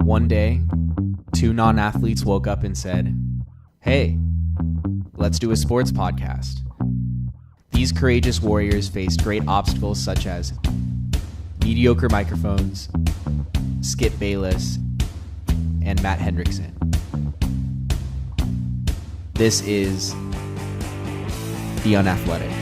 One day, two non-athletes woke up and said, "Hey, let's do a sports podcast." These courageous warriors faced great obstacles such as mediocre microphones, Skip Bayless, and Matt Hendrickson. This is The Unathletic.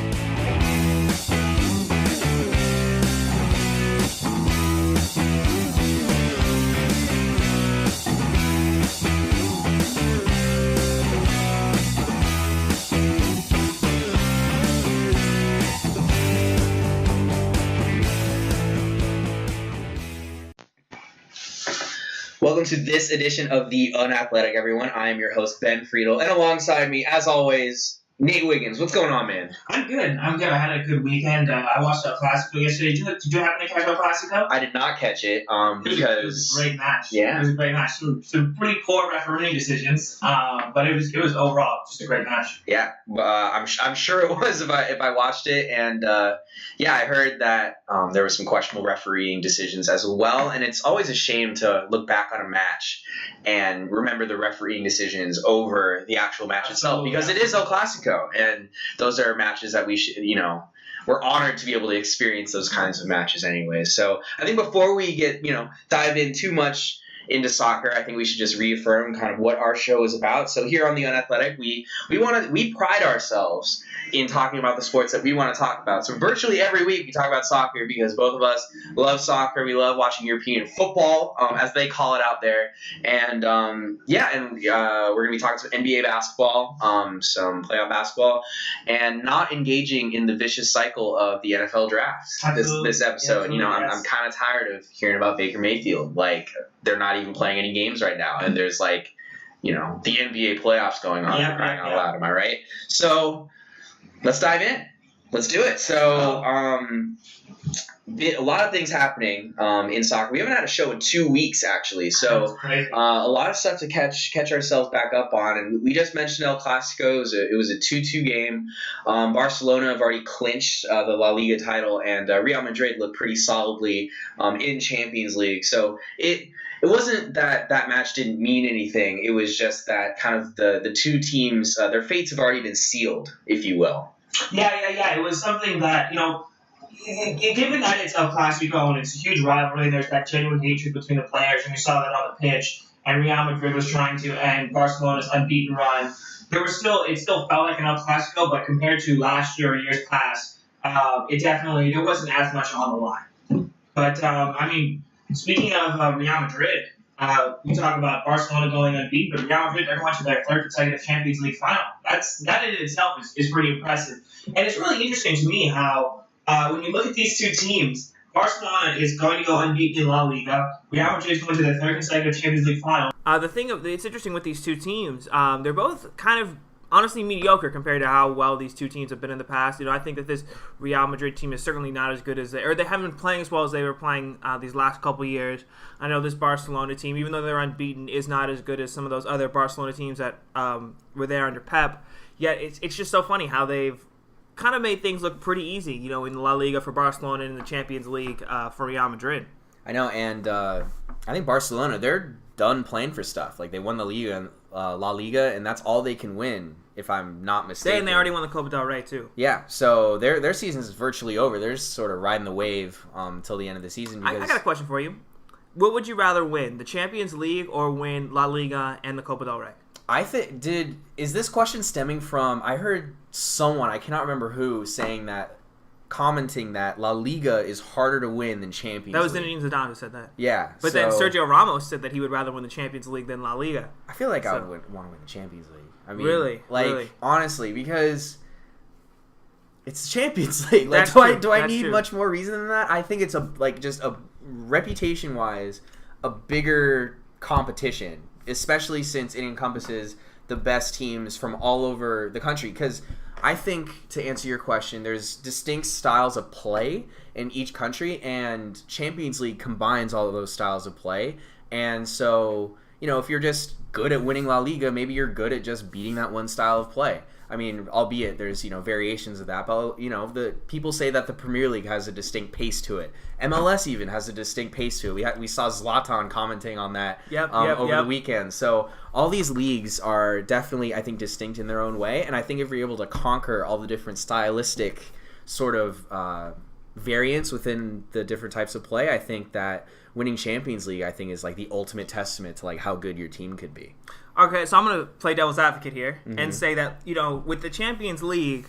Welcome to this edition of The Unathletic, everyone. I am your host, Ben Friedel, and alongside me, as always, Nate Wiggins. What's going on, man? I'm good. I had a good weekend. I watched El Clasico yesterday. Did you happen to catch El Clasico? I did not catch it because... It was a great match. Yeah? It was a great match. Some pretty poor refereeing decisions, but it was overall just a great match. Yeah, I'm sure it was if I watched it, and I heard that there were some questionable refereeing decisions as well, and it's always a shame to look back on a match and remember the refereeing decisions over the actual match itself, because it is El Clasico, and those are matches that we should, we're honored to be able to experience those kinds of matches anyway. So I think before we get, dive in too much into soccer, I think we should just reaffirm kind of what our show is about. So here on The Unathletic, we pride ourselves in talking about the sports that we want to talk about. So virtually every week we talk about soccer because both of us love soccer. We love watching European football, as they call it out there. And we're going to be talking some NBA basketball, some playoff basketball, and not engaging in the vicious cycle of the NFL draft this episode. I'm kind of tired of hearing about Baker Mayfield. Like, they're not even playing any games right now, and there's the NBA playoffs going on. Crying out loud, am I right? So let's dive in. Let's do it. So a lot of things happening in soccer. We haven't had a show in 2 weeks, actually. So a lot of stuff to catch ourselves back up on. And we just mentioned El Clasico. It was a 2-2 game. Barcelona have already clinched the La Liga title, and Real Madrid looked pretty solidly in Champions League. So it wasn't that match didn't mean anything. It was just that kind of the two teams, their fates have already been sealed, if you will. Yeah. It was something that, given that it's El Clasico and it's a huge rivalry, there's that genuine hatred between the players, and we saw that on the pitch, and Real Madrid was trying to end Barcelona's unbeaten run. It still felt like an El Clasico, but compared to last year or years past, there wasn't as much on the line. But, speaking of Real Madrid, we talk about Barcelona going unbeaten, but Real Madrid, they're going to their third consecutive Champions League final. That in itself is pretty impressive. And it's really interesting to me how, when you look at these two teams, Barcelona is going to go unbeaten in La Liga. Real Madrid is going to their third consecutive Champions League final. It's interesting with these two teams. They're both kind of honestly mediocre compared to how well these two teams have been in the past. I think that this Real Madrid team is certainly not as good as they haven't been playing as well as they were playing these last couple years. I know this Barcelona team, even though they're unbeaten, is not as good as some of those other Barcelona teams that were there under Pep. Yet it's just so funny how they've kind of made things look pretty easy, in La Liga for Barcelona and in the Champions League for Real Madrid. I know, and I think Barcelona, they're done playing for stuff. Like, they won the La Liga, and that's all they can win, if I'm not mistaken. And they already won the Copa del Rey, too. Yeah, so their season is virtually over. They're just sort of riding the wave till the end of the season. Because... I got a question for you. What would you rather win, the Champions League or win La Liga and the Copa del Rey? Is this question stemming from, I heard someone, I cannot remember who, commenting that La Liga is harder to win than Champions League. That was Zinedine Zidane who said that. Yeah. But then Sergio Ramos said that he would rather win the Champions League than La Liga. I feel like I would want to win the Champions League. I mean, really? Honestly, because it's the Champions League. Like, do I need much more reason than that? I think it's just a reputation-wise, a bigger competition, especially since it encompasses the best teams from all over the country. Because I think, to answer your question, there's distinct styles of play in each country, and Champions League combines all of those styles of play. And so if you're just good at winning La Liga, maybe you're good at just beating that one style of play. I mean, albeit there's, variations of that, but, the people say that the Premier League has a distinct pace to it. MLS even has a distinct pace to it. We saw Zlatan commenting on that over the weekend. So all these leagues are definitely, I think, distinct in their own way, and I think if you're able to conquer all the different stylistic sort of variants within the different types of play, I think that winning Champions League, I think, is like the ultimate testament to like how good your team could be. Okay, so I'm going to play devil's advocate here and say that, with the Champions League,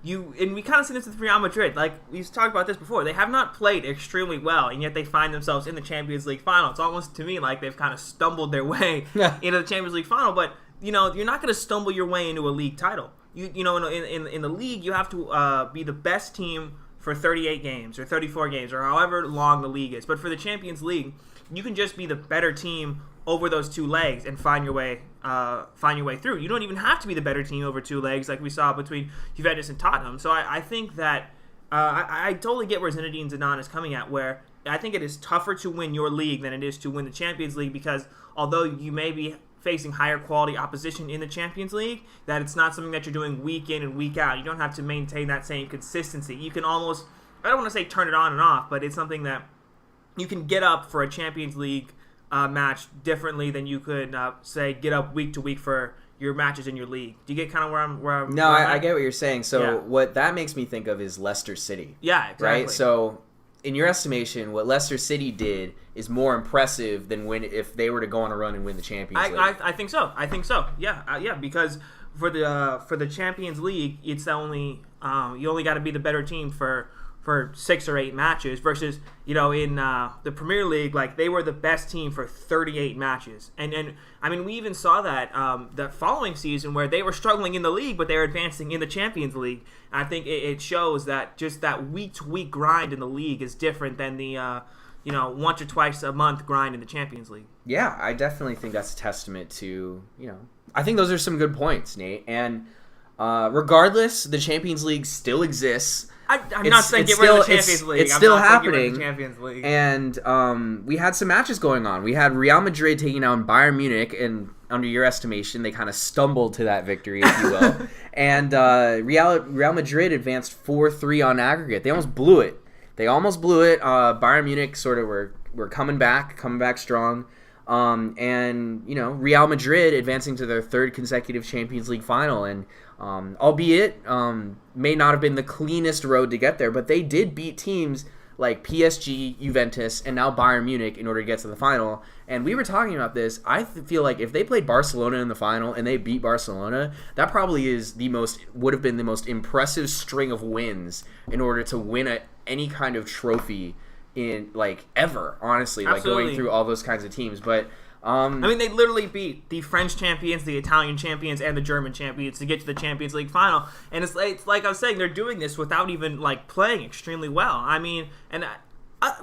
and we kind of see this with Real Madrid. Like, we've talked about this before. They have not played extremely well, and yet they find themselves in the Champions League final. It's almost, to me, like they've kind of stumbled their way into the Champions League final. But, you're not going to stumble your way into a league title. In the league, you have to be the best team for 38 games or 34 games or however long the league is. But for the Champions League, you can just be the better team over those two legs and find your way through. You don't even have to be the better team over two legs like we saw between Juventus and Tottenham. So I think that I totally get where Zinedine Zidane is coming at, where I think it is tougher to win your league than it is to win the Champions League, because although you may be facing higher quality opposition in the Champions League, that it's not something that you're doing week in and week out. You don't have to maintain that same consistency. You can almost, I don't want to say turn it on and off, but it's something that you can get up for a Champions League match differently than you could say get up week to week for your matches in your league. Do you get kind of where I'm No, I get what you're saying. So what that makes me think of is Leicester City. Yeah, exactly. Right? So in your estimation, what Leicester City did is more impressive than if they were to go on a run and win the Champions League. I think so. Yeah, because for the Champions League, it's only you only got to be the better team for 6 or 8 matches versus, in the Premier League, like they were the best team for 38 matches. And I mean, we even saw that that following season where they were struggling in the league, but they were advancing in the Champions League. And I think it shows that just that week-to-week grind in the league is different than the, once or twice a month grind in the Champions League. Yeah, I definitely think that's a testament to, I think those are some good points, Nate. And regardless, the Champions League still exists. I'm not saying get rid of the Champions League. It's still happening. Champions League. And we had some matches going on. We had Real Madrid taking out Bayern Munich, and under your estimation, they kind of stumbled to that victory, if you will. And Real Madrid advanced 4-3 on aggregate. They almost blew it. Bayern Munich sort of were coming back strong. And Real Madrid advancing to their 3rd consecutive Champions League final, and albeit may not have been the cleanest road to get there, but they did beat teams like PSG, Juventus, and now Bayern Munich in order to get to the final. And we were talking about this. I feel like if they played Barcelona in the final and they beat Barcelona, that probably would have been the most impressive string of wins in order to win any kind of trophy in ever, honestly. Absolutely. Like going through all those kinds of teams. But I mean, they literally beat the French champions, the Italian champions, and the German champions to get to the Champions League final. And it's like I was saying, they're doing this without even playing extremely well. I mean, and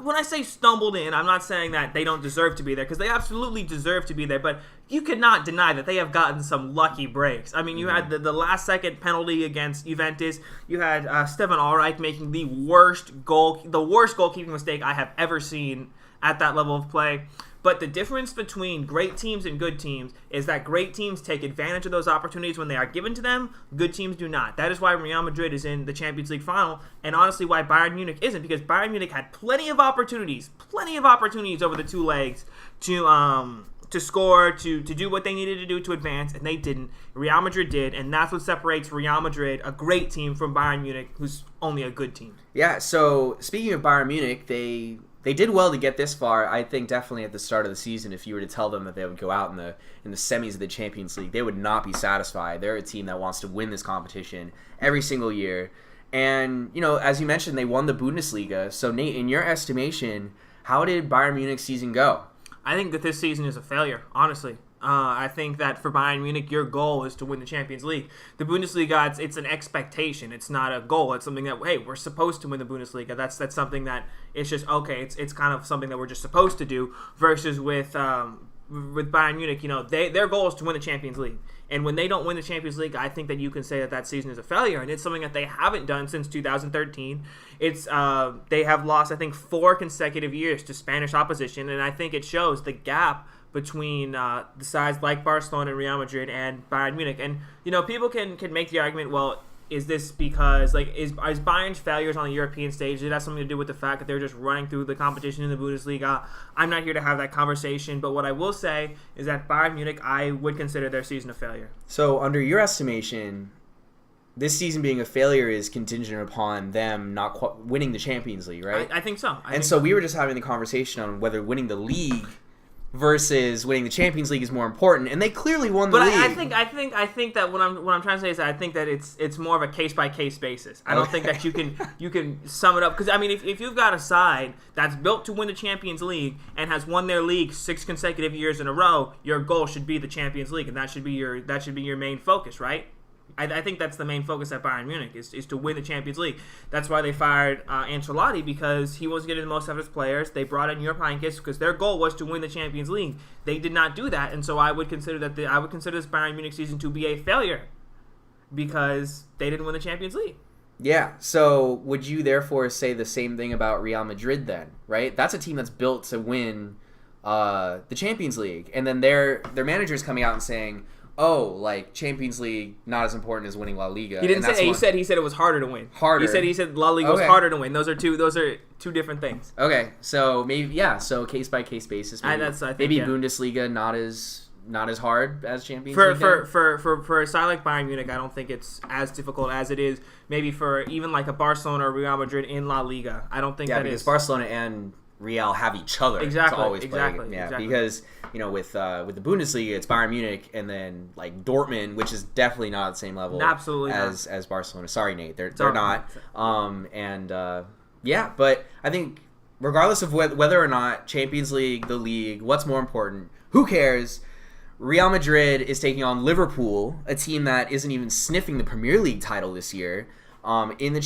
when I say stumbled in, I'm not saying that they don't deserve to be there, because they absolutely deserve to be there. But you could not deny that they have gotten some lucky breaks. I mean, you had the last-second penalty against Juventus. You had Stefan Ulreich making the worst goalkeeping mistake I have ever seen at that level of play. But the difference between great teams and good teams is that great teams take advantage of those opportunities when they are given to them. Good teams do not. That is why Real Madrid is in the Champions League final, and honestly why Bayern Munich isn't, because Bayern Munich had plenty of opportunities over the 2 legs to score, to do what they needed to do to advance, and they didn't. Real Madrid did, and that's what separates Real Madrid, a great team, from Bayern Munich, who's only a good team. Yeah, so speaking of Bayern Munich, they did well to get this far. I think definitely at the start of the season, if you were to tell them that they would go out in the semis of the Champions League, they would not be satisfied. They're a team that wants to win this competition every single year. And, as you mentioned, they won the Bundesliga. So, Nate, in your estimation, how did Bayern Munich's season go? I think that this season is a failure, honestly. I think that for Bayern Munich, your goal is to win the Champions League. The Bundesliga, it's an expectation. It's not a goal. It's something that, hey, we're supposed to win the Bundesliga. That's something that it's just, okay, it's kind of something that we're just supposed to do, versus with with Bayern Munich, their goal is to win the Champions League. And when they don't win the Champions League, I think that you can say that season is a failure, and it's something that they haven't done since 2013. It's they have lost, I think, 4 consecutive years to Spanish opposition, and I think it shows the gap between the sides like Barcelona and Real Madrid and Bayern Munich. And people can make the argument, well, is this because is Bayern's failures on the European stage, did that have something to do with the fact that they're just running through the competition in the Bundesliga? I'm not here to have that conversation, but what I will say is that Bayern Munich, I would consider their season a failure. So under your estimation, this season being a failure is contingent upon them not winning the Champions League, right? I think so. We were just having the conversation on whether winning the league versus winning the Champions League is more important, and they clearly won the league. But I think that what I'm trying to say is that I think that it's more of a case by case basis. I don't think that you can sum it up, because I mean if you've got a side that's built to win the Champions League and has won their league 6 consecutive years in a row, your goal should be the Champions League, and that should be your main focus, right? I think that's the main focus at Bayern Munich is to win the Champions League. That's why they fired Ancelotti, because he wasn't getting the most out of his players. They brought in Jupp Heynckes because their goal was to win the Champions League. They did not do that, and so I would consider this Bayern Munich season to be a failure because they didn't win the Champions League. Yeah, so would you therefore say the same thing about Real Madrid then, right? That's a team that's built to win the Champions League, and then their manager's coming out and saying, Champions League not as important as winning La Liga. He didn't say. He said it was harder to win. Harder. He said La Liga was harder to win. Those are two different things. Okay, so maybe so case by case basis. Maybe, I think, maybe Bundesliga not as hard as Champions League. For a side like Bayern Munich, I don't think it's as difficult as it is maybe for even like a Barcelona or Real Madrid in La Liga. I don't think because Barcelona and Real have each other to always play. Because with the Bundesliga, it's Bayern Munich and then like Dortmund, which is definitely not at the same level as Barcelona. Sorry, Nate, they're not. But I think regardless of whether or not Champions League, the league, what's more important? Who cares? Real Madrid is taking on Liverpool, a team that isn't even sniffing the Premier League title this year. In the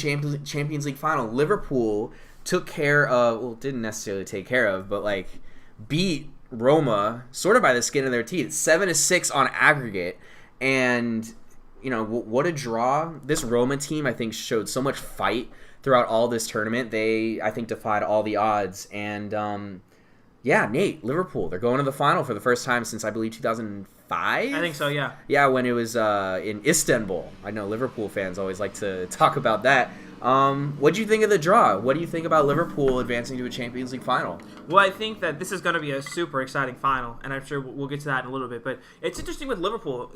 Champions League final, Liverpool took care of, didn't necessarily take care of, but beat Roma sort of by the skin of their teeth, 7-6 on aggregate. And what a draw. This Roma team, I think, showed so much fight throughout all this tournament. They, I think, defied all the odds. And Nate, Liverpool, they're going to the final for the first time since I believe 2005. I think so, yeah. Yeah, when it was in Istanbul. I know Liverpool fans always like to talk about that. What do you think of the draw? What do you think about Liverpool advancing to a Champions League final? Well, I think that this is going to be a super exciting final, and I'm sure we'll get to that in a little bit. But it's interesting with Liverpool.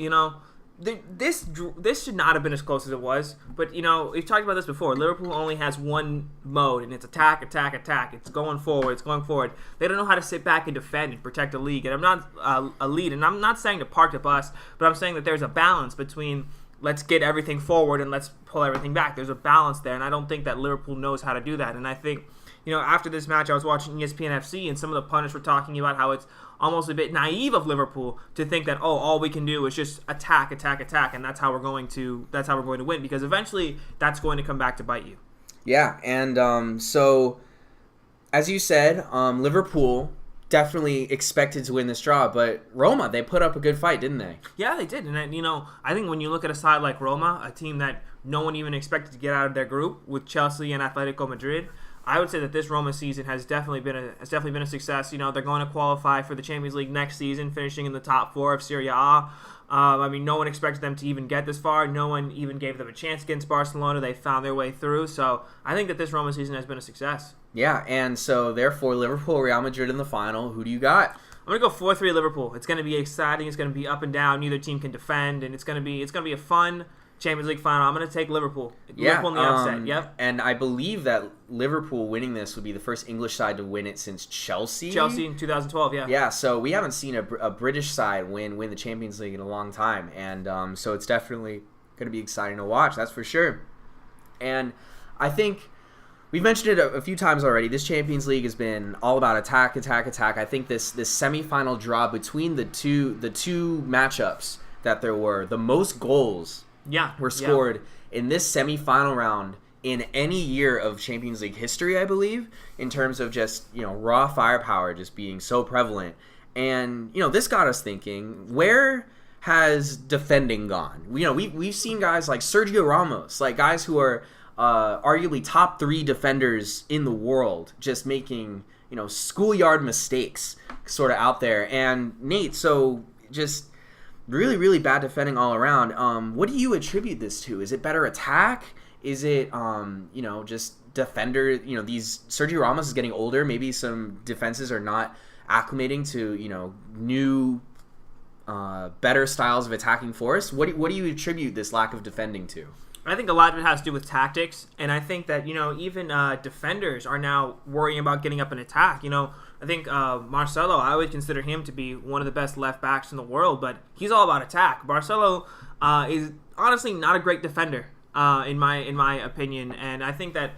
This should not have been as close as it was. But we've talked about this before. Liverpool only has one mode, and it's attack, attack, attack. It's going forward. It's going forward. They don't know how to sit back and defend and protect the league. And I'm not a lead, and I'm not saying to park the bus, but I'm saying that there's a balance between let's get everything forward and let's pull everything back. There's a balance there, and I don't think that Liverpool knows how to do that. And I think, after this match, I was watching ESPN FC, and some of the pundits were talking about how it's almost a bit naive of Liverpool to think that all we can do is just attack, attack, attack, and that's how we're going to win, because eventually that's going to come back to bite you. Yeah, and so as you said, Liverpool definitely expected to win this draw, but Roma, they put up a good fight, didn't they? Yeah, they did. And I think when you look at a side like Roma, a team that no one even expected to get out of their group with Chelsea and Atletico Madrid, I would say that this Roma season has definitely been a success. They're going to qualify for the Champions League next season, finishing in the top 4 of Serie A. No one expected them to even get this far. No one even gave them a chance against Barcelona. They found their way through. So I think that this Roma season has been a success. Yeah, and so therefore Liverpool, Real Madrid in the final. Who do you got? I'm gonna go 4-3 Liverpool. It's gonna be exciting. It's gonna be up and down. Neither team can defend, and it's gonna be a fun Champions League final. I'm gonna take Liverpool. Liverpool in the upset. Yep. And I believe that Liverpool winning this would be the first English side to win it since Chelsea. Chelsea in 2012. Yeah. Yeah. So we haven't seen a British side win the Champions League in a long time, and so it's definitely gonna be exciting to watch. That's for sure. And I think we've mentioned it a few times already. This Champions League has been all about attack, attack, attack. I think this semifinal draw between the two matchups that there were, the most goals were scored in this semifinal round in any year of Champions League history, I believe, in terms of just raw firepower just being so prevalent. And, this got us thinking, where has defending gone? We've seen guys like Sergio Ramos, like guys who are arguably top 3 defenders in the world, just making, schoolyard mistakes sort of out there. And Nate, so just really, really bad defending all around. What do you attribute this to? Is it better attack? Is it, just defender? These Sergio Ramos is getting older. Maybe some defenses are not acclimating to, new, better styles of attacking force. What do you attribute this lack of defending to? I think a lot of it has to do with tactics, and I think that, even defenders are now worrying about getting up an attack. I think Marcelo, I would consider him to be one of the best left backs in the world, but he's all about attack. Marcelo is honestly not a great defender, in my opinion, and I think that,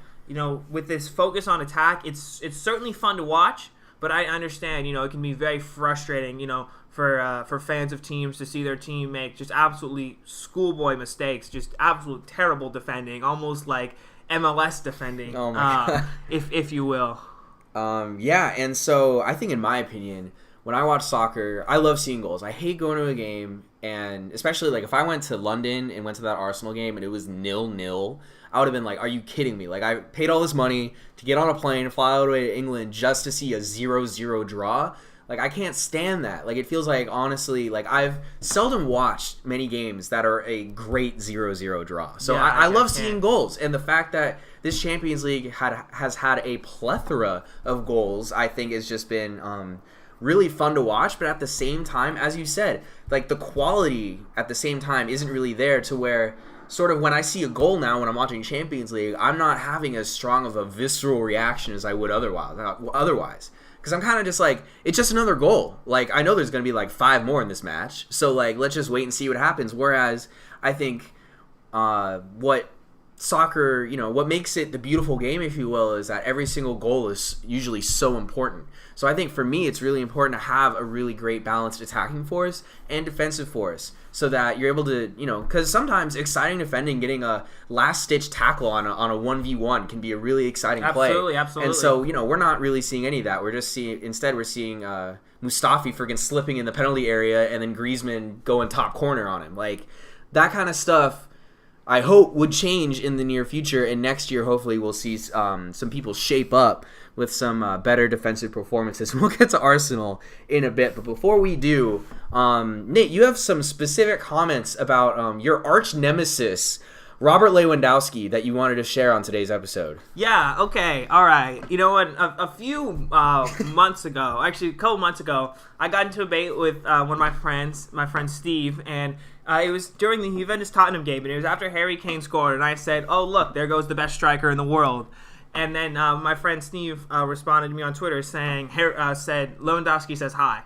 with this focus on attack, it's certainly fun to watch, but I understand, it can be very frustrating, for fans of teams to see their team make just absolutely schoolboy mistakes, just absolute terrible defending, almost like MLS defending, oh my God. if you will. Yeah, and so I think in my opinion, when I watch soccer, I love seeing goals. I hate going to a game, and especially like if I went to London and went to that Arsenal game and it was 0-0, I would have been like, are you kidding me? Like, I paid all this money to get on a plane and fly all the way to England just to see a 0-0 draw. Like, I can't stand that. Like, it feels like, honestly, like, I've seldom watched many games that are a great 0-0 draw. So yeah, I love seeing goals. And the fact that this Champions League has had a plethora of goals, I think has just been really fun to watch. But at the same time, as you said, like, the quality at the same time isn't really there to where sort of when I see a goal now when I'm watching Champions League, I'm not having as strong of a visceral reaction as I would otherwise. Because I'm kind of just like, it's just another goal. Like, I know there's going to be like 5 more in this match. So, like, let's just wait and see what happens. Whereas, I think what soccer, what makes it the beautiful game, if you will, is that every single goal is usually so important. So I think for me, it's really important to have a really great balanced attacking force and defensive force so that you're able to, because sometimes exciting defending, getting a last-ditch tackle on a 1v1 can be a really exciting play. Absolutely. And so, we're not really seeing any of that. We're seeing Mustafi friggin' slipping in the penalty area and then Griezmann going top corner on him. Like, that kind of stuff I hope would change in the near future, and next year hopefully we'll see some people shape up with some better defensive performances. We'll get to Arsenal in a bit, but before we do, Nate, you have some specific comments about your arch nemesis, Robert Lewandowski, that you wanted to share on today's episode. Yeah, okay, all right. You know what, a few months ago, actually a couple months ago, I got into a debate with one of my friend Steve, and it was during the Juventus-Tottenham game, and it was after Harry Kane scored, and I said, oh, look, there goes the best striker in the world. And then my friend Steve responded to me on Twitter said, Lewandowski says hi.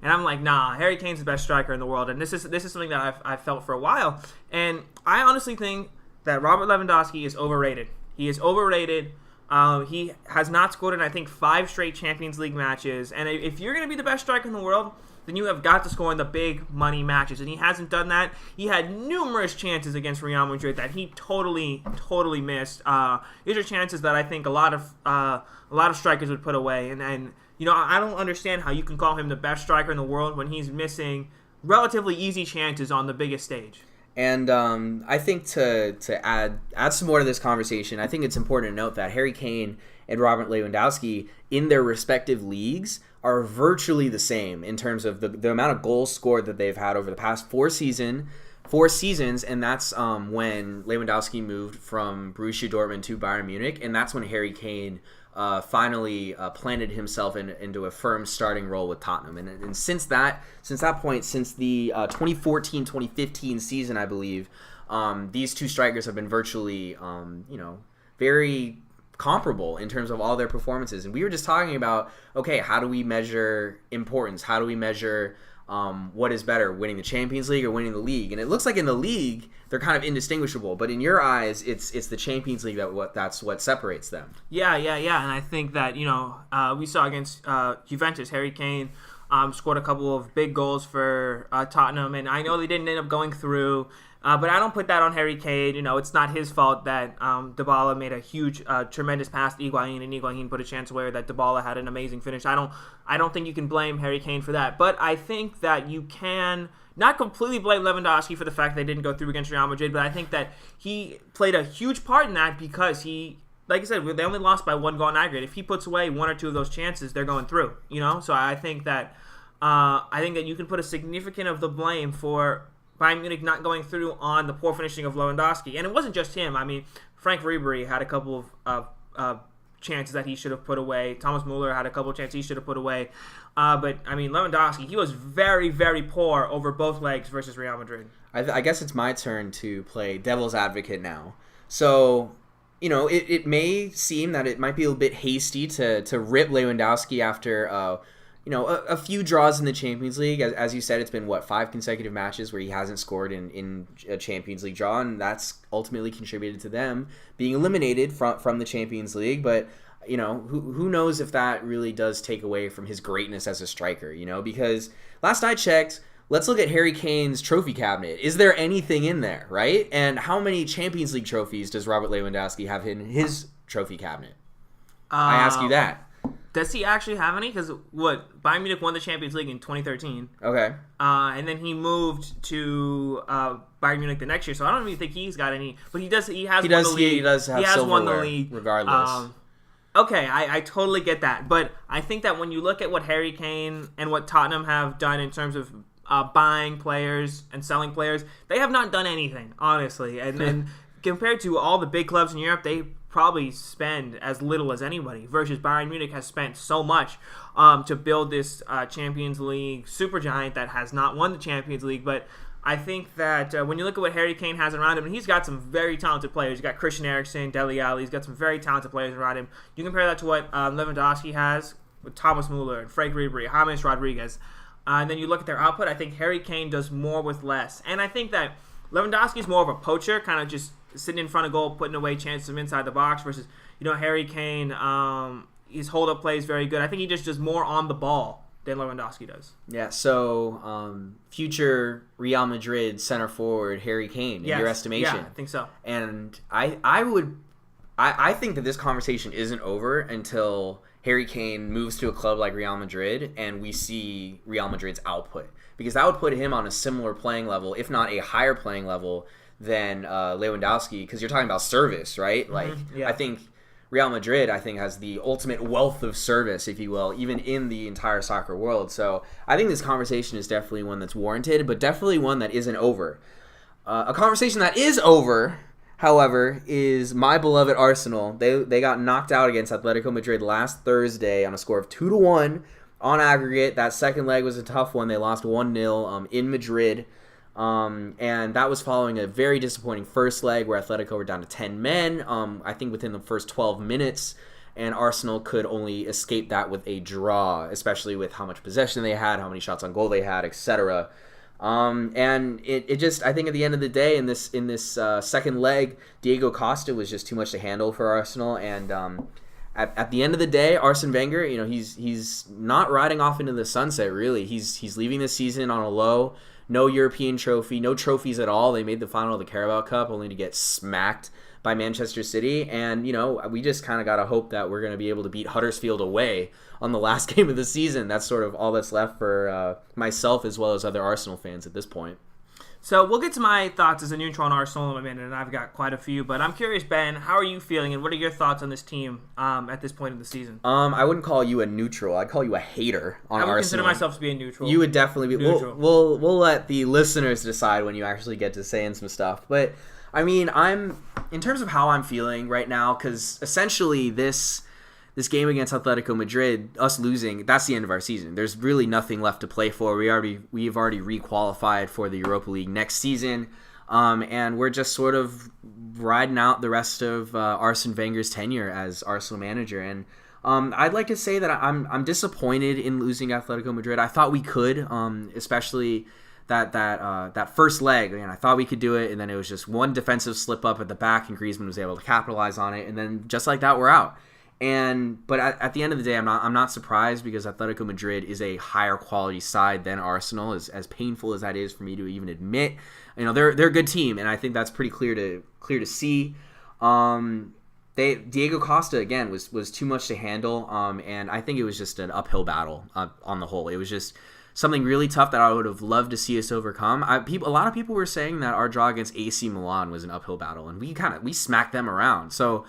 And I'm like, nah, Harry Kane's the best striker in the world. And this is something that I've felt for a while. And I honestly think that Robert Lewandowski is overrated. He is overrated. He has not scored in, I think, 5 straight Champions League matches. And if you're going to be the best striker in the world, then you have got to score in the big money matches. And he hasn't done that. He had numerous chances against Real Madrid that he totally missed. These are chances that I think a lot of strikers would put away. And I don't understand how you can call him the best striker in the world when he's missing relatively easy chances on the biggest stage. And I think to add some more to this conversation, I think it's important to note that Harry Kane and Robert Lewandowski in their respective leagues are virtually the same in terms of the amount of goals scored that they've had over the past 4 seasons, and that's when Lewandowski moved from Borussia Dortmund to Bayern Munich, and that's when Harry Kane finally planted himself into a firm starting role with Tottenham. And since that point, since the 2014-2015 season, I believe, these two strikers have been virtually, very comparable in terms of all their performances. And we were just talking about, okay, how do we measure importance? How do we measure what is better, winning the Champions League or winning the league? And it looks like in the league, they're kind of indistinguishable. But in your eyes, it's the Champions League that's what separates them. Yeah. And I think that, we saw against Juventus, Harry Kane scored a couple of big goals for Tottenham, and I know they didn't end up going through. But I don't put that on Harry Kane. It's not his fault that Dybala made a huge, tremendous pass to Higuain, and Higuain put a chance away, or that Dybala had an amazing finish. I don't think you can blame Harry Kane for that. But I think that you can not completely blame Lewandowski for the fact they didn't go through against Real Madrid, but I think that he played a huge part in that because he, like I said, they only lost by 1 goal in aggregate. If he puts away 1 or 2 of those chances, they're going through. So I think that you can put a significant of the blame for Bayern Munich not going through on the poor finishing of Lewandowski. And it wasn't just him. I mean, Frank Ribery had a couple of chances that he should have put away. Thomas Muller had a couple of chances he should have put away. But, I mean, Lewandowski, he was very, very poor over both legs versus Real Madrid. I guess it's my turn to play devil's advocate now. So, it may seem that it might be a little bit hasty to rip Lewandowski after a few draws in the Champions League. As you said, it's been, 5 consecutive matches where he hasn't scored in a Champions League draw, and that's ultimately contributed to them being eliminated from the Champions League. But, who knows if that really does take away from his greatness as a striker, because last I checked, let's look at Harry Kane's trophy cabinet. Is there anything in there, right? And how many Champions League trophies does Robert Lewandowski have in his trophy cabinet? I ask you that. Does he actually have any? Because Bayern Munich won the Champions League in 2013. Okay. And then he moved to Bayern Munich the next year, so I don't even think he's got any. But he does. He has won the league. He does have silverware, won the league, regardless. Okay, I totally get that, but I think that when you look at what Harry Kane and what Tottenham have done in terms of buying players and selling players, they have not done anything, honestly. And compared to all the big clubs in Europe, they probably spend as little as anybody, versus Bayern Munich has spent so much to build this Champions League supergiant that has not won the Champions League. But I think that when you look at what Harry Kane has around him, and he's got some very talented players. He's got Christian Eriksen, Dele Alli. He's got some very talented players around him. You compare that to what Lewandowski has with Thomas Muller and Frank Ribery, James Rodriguez. And then you look at their output, I think Harry Kane does more with less. And I think that Lewandowski's more of a poacher, kind of just sitting in front of goal, putting away chances from inside the box, versus, Harry Kane, his hold-up play is very good. I think he just does more on the ball than Lewandowski does. Yeah, so future Real Madrid center forward Harry Kane, in your estimation. Yeah, I think so. And I think that this conversation isn't over until Harry Kane moves to a club like Real Madrid and we see Real Madrid's output. Because that would put him on a similar playing level, if not a higher playing level, than Lewandowski. Because you're talking about service, right? Mm-hmm. I think Real Madrid, has the ultimate wealth of service, if you will, even in the entire soccer world. So I think this conversation is definitely one that's warranted, but definitely one that isn't over. A conversation that is over, however, is my beloved Arsenal. They got knocked out against Atletico Madrid last Thursday on a score of 2-1 on aggregate. That second leg was a tough one. They lost 1-0 in Madrid. And that was following a very disappointing first leg where Atletico were down to 10 men, I think within the first 12 minutes, and Arsenal could only escape that with a draw, especially with how much possession they had, how many shots on goal they had, etc. And it just, I think at the end of the day, in this second leg, Diego Costa was just too much to handle for Arsenal, and at the end of the day, Arsene Wenger, he's not riding off into the sunset, really. He's leaving the season on a low. No European trophy, no trophies at all. They made the final of the Carabao Cup only to get smacked by Manchester City. And, we just kind of got to hope that we're going to be able to beat Huddersfield away on the last game of the season. That's sort of all that's left for myself as well as other Arsenal fans at this point. So we'll get to my thoughts as a neutral on Arsenal in a minute, and I've got quite a few. But I'm curious, Ben, how are you feeling, and what are your thoughts on this team at this point in the season? I wouldn't call you a neutral. I'd call you a hater on Arsenal. I would consider myself to be a neutral. You would definitely be. Neutral. We'll let the listeners decide when you actually get to saying some stuff. But, I'm in terms of how I'm feeling right now, because essentially this game against Atletico Madrid, us losing, that's the end of our season. There's really nothing left to play for. We've already re-qualified for the Europa League next season, and we're just sort of riding out the rest of Arsene Wenger's tenure as Arsenal manager. And I'd like to say that I'm disappointed in losing Atletico Madrid. I thought we could, especially that first leg. I thought we could do it, and then it was just one defensive slip up at the back, and Griezmann was able to capitalize on it, and then just like that, we're out. But at the end of the day, I'm not surprised because Atletico Madrid is a higher quality side than Arsenal. As painful as that is for me to even admit, they're a good team, and I think that's pretty clear to see. Diego Costa again was too much to handle, and I think it was just an uphill battle on the whole. It was just something really tough that I would have loved to see us overcome. A lot of people were saying that our draw against AC Milan was an uphill battle, and we smacked them around. So,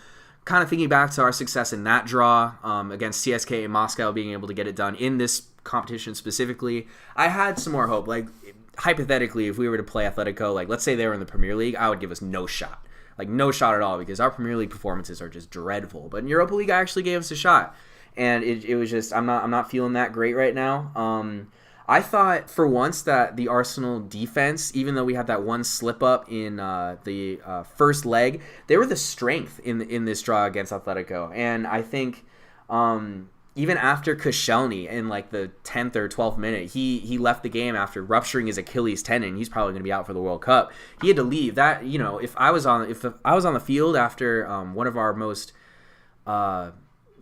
kind of thinking back to our success in that draw against CSKA in Moscow, being able to get it done in this competition specifically, I had some more hope. Like, hypothetically, if we were to play Atletico, like let's say they were in the Premier League, I would give us no shot. Like, no shot at all, because our Premier League performances are just dreadful. But in Europa League, I actually gave us a shot, and it was just I'm not feeling that great right now. I thought for once that the Arsenal defense, even though we had that one slip up in the first leg, they were the strength in this draw against Atletico. And I think even after Koscielny in like the 10th or 12th minute, he left the game after rupturing his Achilles tendon. He's probably going to be out for the World Cup. He had to leave. That if I was on the field after one of our most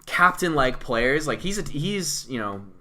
captain-like players, like he's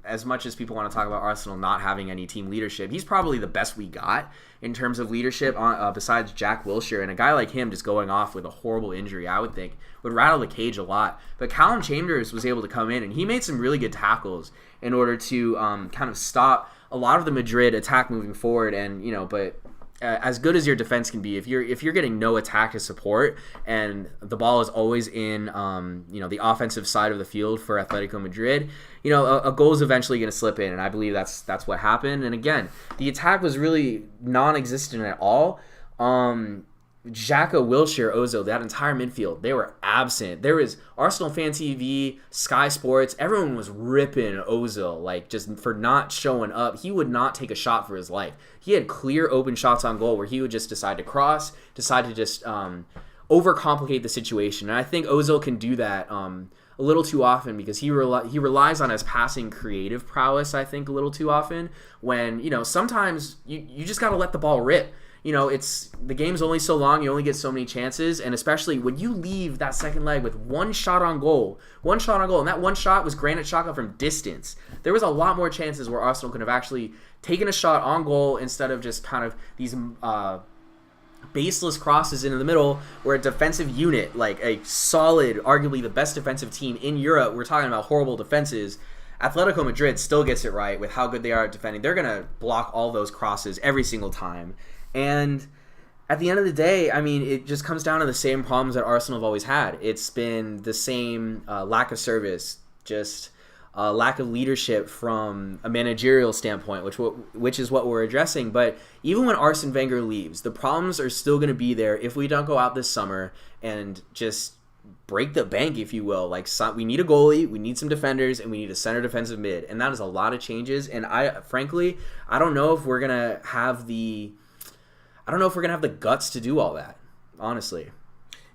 as much as people want to talk about Arsenal not having any team leadership, he's probably the best we got in terms of leadership besides Jack Wilshere. And a guy like him just going off with a horrible injury, I would think, would rattle the cage a lot. But Callum Chambers was able to come in, and he made some really good tackles in order to kind of stop a lot of the Madrid attack moving forward. And but as good as your defense can be, if you're getting no attack to support and the ball is always in the offensive side of the field for Atletico Madrid, a goal is eventually going to slip in, and I believe that's what happened. And again, the attack was really non-existent at all. Xhaka, Wilshere, Ozil, that entire midfield, they were absent. There was Arsenal Fan TV, Sky Sports, everyone was ripping Ozil, like just for not showing up. He would not take a shot for his life. He had clear open shots on goal where he would just decide to cross, decide to just overcomplicate the situation. And I think Ozil can do that a little too often because he relies on his passing creative prowess, I think, a little too often when, sometimes you just got to let the ball rip. The game's only so long, you only get so many chances, and especially when you leave that second leg with one shot on goal, and that one shot was Granit Xhaka from distance. There was a lot more chances where Arsenal could have actually taken a shot on goal instead of just kind of these baseless crosses into the middle where a defensive unit, like a solid, arguably the best defensive team in Europe, we're talking about horrible defenses, Atletico Madrid still gets it right with how good they are at defending. They're going to block all those crosses every single time. And at the end of the day, I mean, it just comes down to the same problems that Arsenal have always had. It's been the same lack of service, just lack of leadership from a managerial standpoint, which is what we're addressing. But even when Arsene Wenger leaves, the problems are still going to be there if we don't go out this summer and just break the bank, if you will. Like, we need a goalie, we need some defenders, and we need a center defensive mid. And that is a lot of changes. And I don't know if we're going to have the guts to do all that, honestly.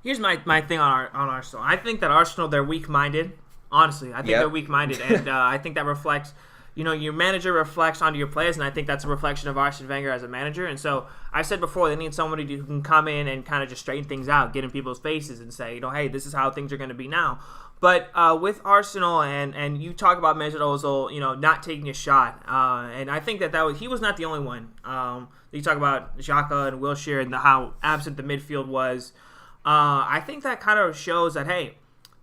Here's my thing on Arsenal. I think that Arsenal, they're weak-minded. Honestly, I think they're weak-minded, and I think that reflects, your manager reflects onto your players, and I think that's a reflection of Arsene Wenger as a manager. And so I said before, they need somebody who can come in and kind of just straighten things out, get in people's faces, and say, hey, this is how things are going to be now. But with Arsenal, and you talk about Mesut Ozil, not taking a shot, and I think he was not the only one. You talk about Xhaka and Wilshere and how absent the midfield was. I think that kind of shows that, hey,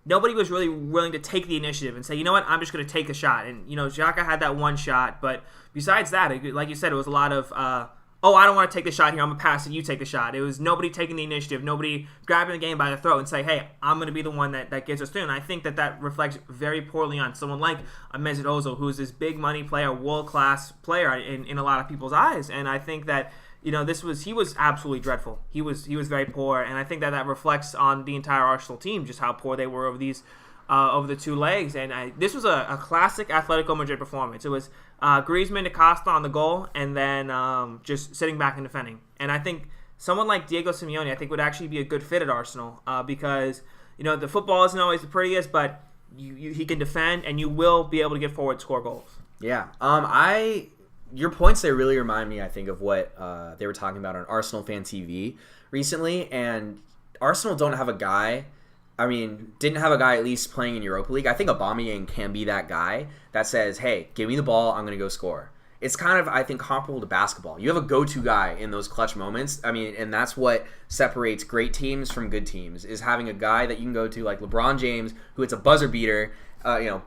nobody was really willing to take the initiative and say, you know what, I'm just going to take a shot. And, Xhaka had that one shot, but besides that, like you said, it was a lot of, I don't want to take the shot here, I'm going to pass and you take a shot. It was nobody taking the initiative, nobody grabbing the game by the throat and say, hey, I'm going to be the one that gets us through. And I think that reflects very poorly on someone like Mesut Ozil, who is this big money player, world-class player in a lot of people's eyes. And I think that, he was absolutely dreadful. He was very poor, and I think that reflects on the entire Arsenal team, just how poor they were over the two legs. And this was a classic Atletico Madrid performance. It was Griezmann to Costa on the goal, and then just sitting back and defending. And I think someone like Diego Simeone, I think, would actually be a good fit at Arsenal because the football isn't always the prettiest, but he can defend, and you will be able to get forward, score goals. Yeah. Your points there really remind me, I think, of what they were talking about on Arsenal Fan TV recently. And Arsenal don't have a guy didn't have a guy at least playing in Europa League. I think Aubameyang can be that guy that says, hey, give me the ball, I'm going to go score. It's kind of, I think, comparable to basketball. You have a go-to guy in those clutch moments. And that's what separates great teams from good teams, is having a guy that you can go to, like LeBron James, who hits a buzzer beater,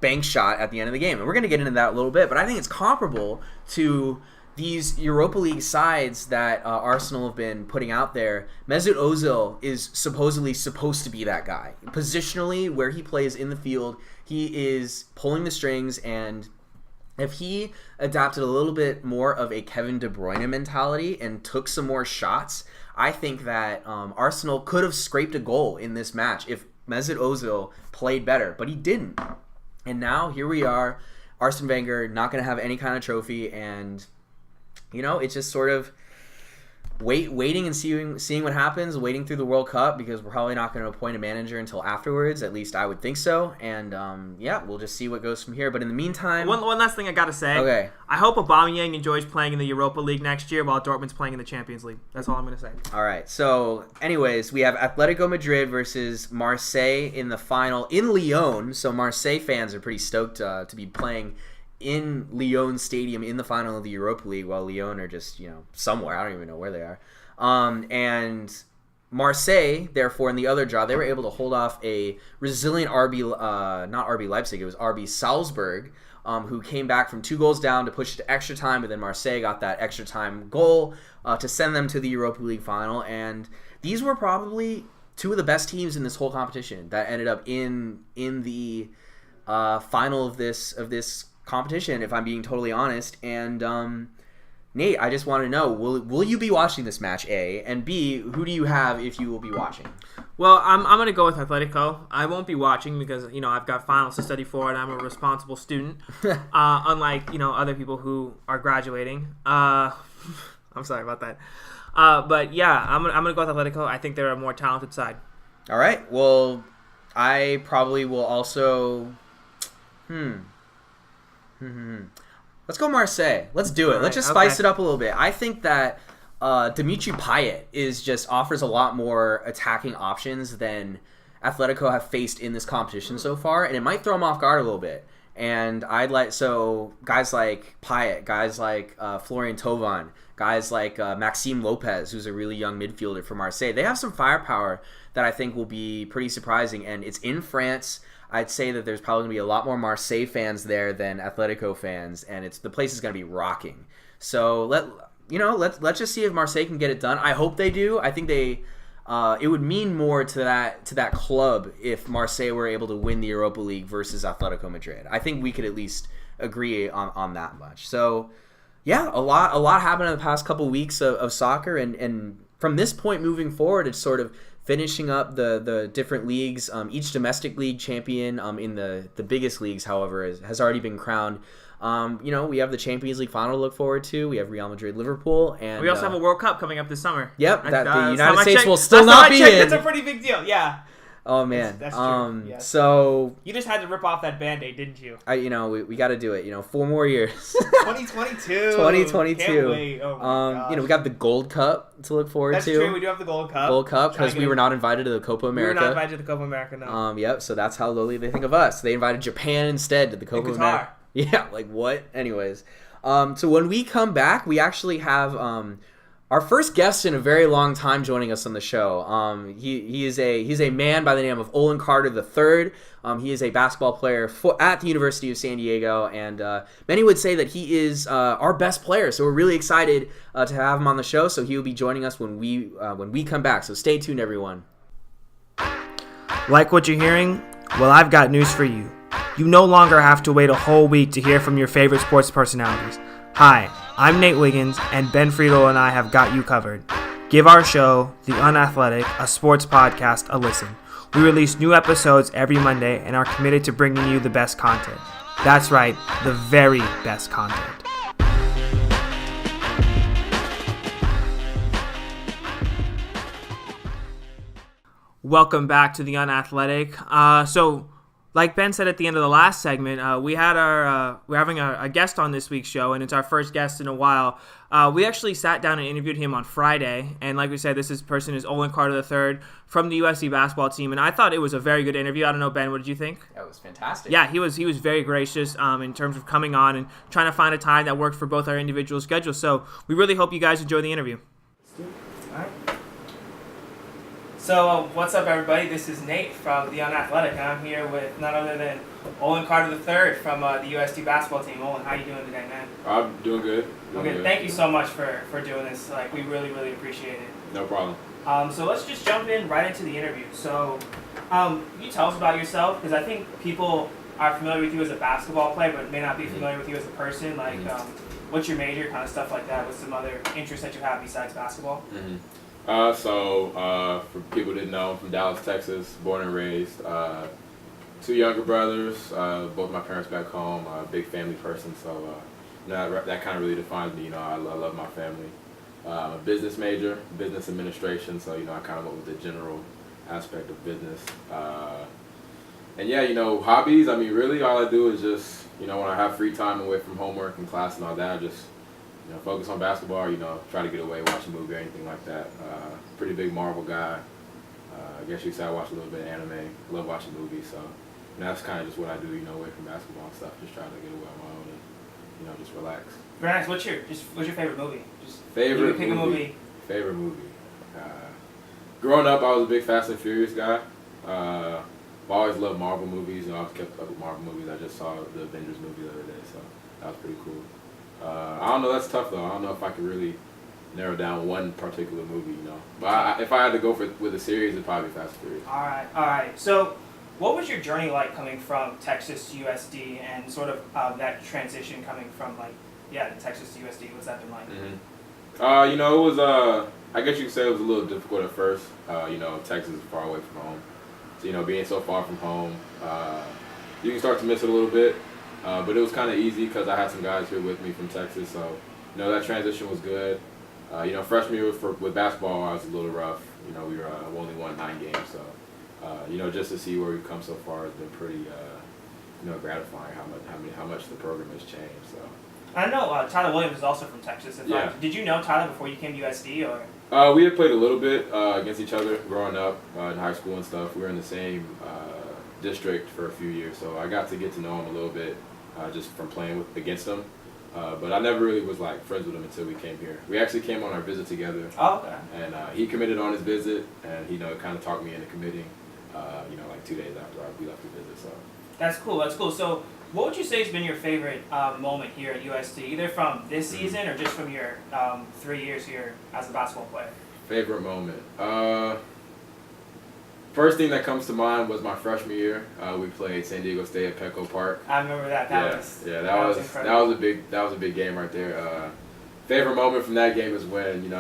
bank shot at the end of the game. And we're going to get into that a little bit, but I think it's comparable to these Europa League sides that Arsenal have been putting out there. Mesut Ozil is supposedly supposed to be that guy. Positionally, where he plays in the field, he is pulling the strings, and if he adapted a little bit more of a Kevin De Bruyne mentality and took some more shots, I think that Arsenal could have scraped a goal in this match if Mesut Ozil played better, but he didn't. And now here we are, Arsene Wenger not going to have any kind of trophy, and it's just sort of waiting and seeing what happens, waiting through the World Cup, because we're probably not going to appoint a manager until afterwards. At least I would think so. And we'll just see what goes from here. But in the meantime, one last thing I gotta say. Okay. I hope Aubameyang enjoys playing in the Europa League next year while Dortmund's playing in the Champions League. That's all I'm gonna say. All right. So, anyways, we have Atletico Madrid versus Marseille in the final in Lyon. So Marseille fans are pretty stoked to be playing in Lyon Stadium in the final of the Europa League, while Lyon are just, somewhere. I don't even know where they are. And Marseille, therefore, in the other draw, they were able to hold off a resilient not RB Leipzig, it was RB Salzburg, who came back from 2 goals down to push it to extra time, but then Marseille got that extra time goal to send them to the Europa League final. And these were probably 2 of the best teams in this whole competition that ended up in the final of this competition, if I'm being totally honest. And Nate, I just want to know, will you be watching this match, A? And B, who do you have if you will be watching? Well, I'm going to go with Atletico. I won't be watching because, I've got finals to study for and I'm a responsible student, unlike, other people who are graduating. I'm sorry about that. But yeah, I'm going to go with Atletico. I think they're a more talented side. All right. Well, I probably will also... Let's go Marseille. Let's do it. Let's just spice it up a little bit. I think that Dimitri Payet just offers a lot more attacking options than Atletico have faced in this competition so far, and it might throw them off guard a little bit. And guys like Payet, guys like Florian Thauvin, guys like Maxime Lopez, who's a really young midfielder for Marseille, they have some firepower that I think will be pretty surprising. And it's in France. I'd say that there's probably going to be a lot more Marseille fans there than Atletico fans, and the place is going to be rocking. So let's just see if Marseille can get it done. I hope they do. I think it would mean more to that club if Marseille were able to win the Europa League versus Atletico Madrid. I think we could at least agree on that much. So yeah, a lot happened in the past couple weeks of soccer, and from this point moving forward, it's sort of finishing up the different leagues. Each domestic league champion in the biggest leagues, however, has already been crowned. We have the Champions League final to look forward to. We have Real Madrid, Liverpool, and we also have a World Cup coming up this summer. Yep, the United States will still not be in. That's a pretty big deal. Yeah. Oh man, that's true. Yes. So you just had to rip off that Band-Aid, didn't you? We got to do it. 4 more years. 2022. 2022. Can't wait. Oh my gosh. We got the Gold Cup to look forward to. That's true. We do have the Gold Cup. Gold Cup, because we were not invited to the Copa America. We were not invited to the Copa America. No. Yep. So that's how lowly they think of us. They invited Japan instead to the Copa America. Yeah. Like what? Anyways. So when we come back, we actually have our first guest in a very long time joining us on the show. He's a man by the name of Olin Carter III. He is a basketball player at the University of San Diego, and many would say that he is our best player. So we're really excited to have him on the show. So he will be joining us when we come back. So stay tuned, everyone. Like what you're hearing? Well, I've got news for you. You no longer have to wait a whole week to hear from your favorite sports personalities. Hi, I'm Nate Wiggins, and Ben Friedel and I have got you covered. Give our show, The Unathletic, a sports podcast, a listen. We release new episodes every Monday and are committed to bringing you the best content. That's right, the very best content. Welcome back to The Unathletic. So like Ben said at the end of the last segment, we're having a guest on this week's show, and it's our first guest in a while. We actually sat down and interviewed him on Friday, and like we said, person is Olin Carter III from the USD basketball team, and I thought it was a very good interview. I don't know, Ben, what did you think? That was fantastic. Yeah, he was very gracious in terms of coming on and trying to find a time that worked for both our individual schedules. So we really hope you guys enjoy the interview. All right. So, what's up, everybody? This is Nate from the Unathletic, and I'm here with none other than Olin Carter III from the USD basketball team. Olin, how you doing today, man? I'm doing good. Thank you so much for doing this. Like, we really, really appreciate it. No problem. So let's just jump right into the interview. So, can you tell us about yourself? Because I think people are familiar with you as a basketball player, but may not be familiar with you as a person. Like, what's your major, kind of stuff like that? What's some other interests that you have besides basketball? For people who didn't know, I'm from Dallas, Texas, born and raised. 2 younger brothers, both my parents back home. Big family person, so that kind of really defines me. I love my family. A business major, business administration, so I kind of went with the general aspect of business. Hobbies. I mean, really, all I do is just when I have free time away from homework and class and all that, I just focus on basketball, try to get away, watch a movie or anything like that. Pretty big Marvel guy. I guess you could say I watch a little bit of anime. I love watching movies, so that's kind of just what I do, away from basketball and stuff. Just try to get away on my own and, just relax. Very nice. What's your favorite movie? Favorite pick movie. A movie. Favorite movie. Growing up, I was a big Fast and Furious guy. I've always loved Marvel movies. I was kept up with Marvel movies. I just saw the Avengers movie the other day, so that was pretty cool. I don't know. That's tough though. I don't know if I could really narrow down one particular movie, But if I had to go with a series, it'd probably be Fast and Furious. All right. So, what was your journey like coming from Texas to USD and sort of that transition coming from the Texas to USD? What's that been like? It was. I guess you could say it was a little difficult at first. Texas is far away from home, so being so far from home, you can start to miss it a little bit. But it was kind of easy because I had some guys here with me from Texas, so that transition was good. Freshman year with basketball, I was a little rough. We only won 9 games, so just to see where we've come so far has been pretty gratifying. How much the program has changed. So I know Tyler Williams is also from Texas. Did you know Tyler before you came to USD or? We had played a little bit against each other growing up in high school and stuff. We were in the same district for a few years, so I got to get to know him a little bit. Just from playing against him. But I never really was friends with him until we came here. We actually came on our visit together. Oh, okay. And he committed on his visit, and kind of talked me into committing. 2 days after we left the visit. So that's cool. So what would you say has been your favorite moment here at USD, either from this season or just from your 3 years here as a basketball player? Favorite moment. First thing that comes to mind was my freshman year. We played San Diego State at Petco Park. I remember that. That was a big game right there. Favorite moment from that game is when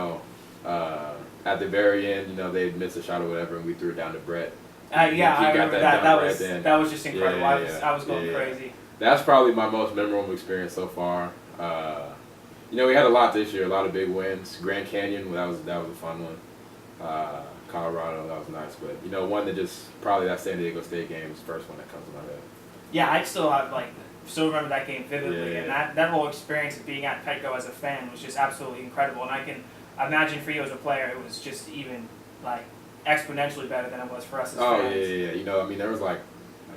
at the very end they missed a shot or whatever and we threw it down to Brett. I remember that. That was just incredible. I was going crazy. That's probably my most memorable experience so far. We had a lot this year, a lot of big wins. Grand Canyon, that was a fun one. Colorado, that was nice, but one that just probably that San Diego State game is the first one that comes to my head. Yeah, I still remember that game vividly, and that whole experience of being at Petco as a fan was just absolutely incredible. And I can imagine for you as a player, it was just even exponentially better than it was for us as fans. Yeah. There was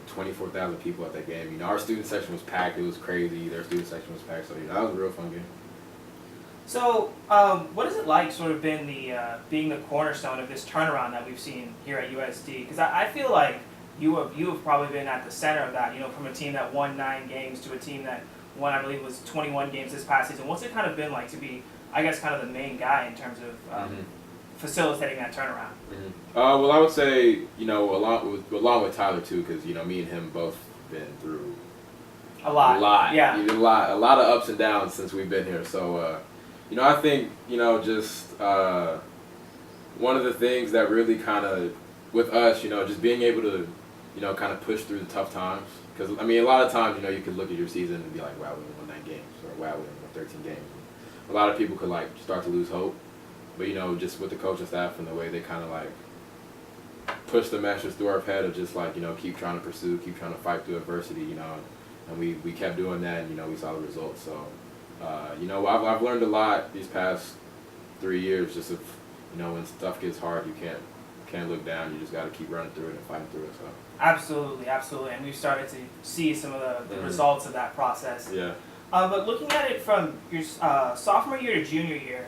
24,000 people at that game. Our student section was packed. It was crazy. Their student section was packed. So that was a real fun game. So, what is it like sort of being the cornerstone of this turnaround that we've seen here at USD? Because I feel like you have probably been at the center of that, from a team that won 9 games to a team that won, I believe, was 21 games this past season. What's it kind of been like to be, I guess, kind of the main guy in terms of facilitating that turnaround? Well, I would say, along with Tyler, too, because, me and him both been through a lot. Yeah. A lot of ups and downs since we've been here. So, I think, just one of the things that really kind of, with us, just being able to, kind of push through the tough times. Because, a lot of times, you could look at your season and be like, wow, we won 9 games, or wow, we won 13 games. A lot of people could, start to lose hope. But, just with the coaching staff and the way they kind of, pushed the message through our head of just like, keep trying to pursue, keep trying to fight through adversity, and we kept doing that, and we saw the results. So, I've learned a lot these past 3 years. Just of, when stuff gets hard, you can't look down. You just got to keep running through it and fighting through it. So. Absolutely, and we've started to see some of the results of that process. Yeah. But looking at it from your sophomore year to junior year,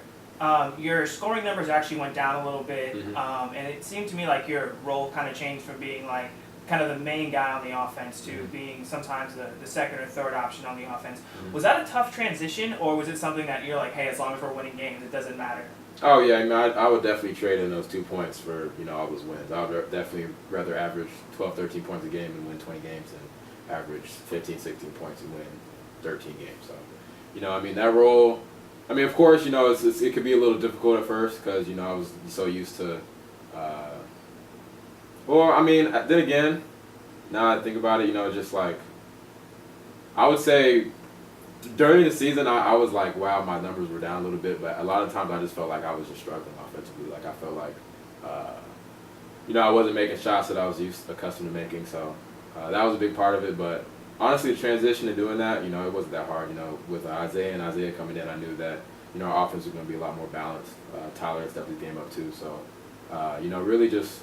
your scoring numbers actually went down a little bit, and it seemed to me like your role kind of changed from being like kind of the main guy on the offense to being sometimes the second or third option on the offense. Was that a tough transition, or was it something that you're like, hey, as long as we're winning games, it doesn't matter? Oh yeah, I would definitely trade in those 2 points for all those wins. I would definitely rather average 12, 13 points a game and win 20 games than average 15, 16 points and win 13 games. So, that role. Of course, it could be a little difficult at first because I was so used to. Then again, now I think about it, just like I would say. During the season, I was like, wow, my numbers were down a little bit, but a lot of times I just felt like I was just struggling offensively. Like I felt like, I wasn't making shots that I was accustomed to making, so that was a big part of it. But honestly, the transition to doing that, it wasn't that hard. With Isaiah coming in, I knew that, our offense was going to be a lot more balanced. Tyler has stepped his game up too, so really just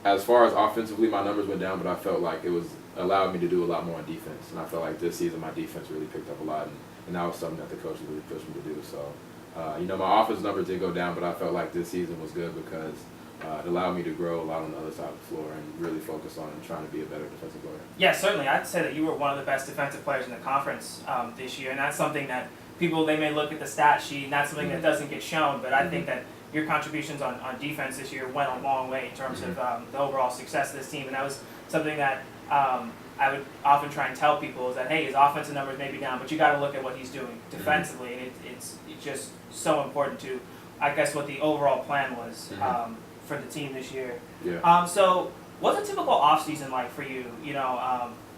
as far as offensively, my numbers went down, but I felt like it was allowed me to do a lot more on defense. And I felt like this season my defense really picked up a lot, and that was something that the coaches really pushed me to do. So, my offense numbers did go down, but I felt like this season was good because it allowed me to grow a lot on the other side of the floor and really focus on trying to be a better defensive player. Yeah, certainly. I'd say that you were one of the best defensive players in the conference this year, and that's something that people, they may look at the stat sheet, and that's something that doesn't get shown, but I think that your contributions on defense this year went a long way in terms of the overall success of this team, and that was something that I would often try and tell people is that, hey, his offensive numbers may be down, but you got to look at what he's doing defensively, and it's just so important to, I guess, what the overall plan was for the team this year. Yeah. So what's a typical offseason like for you?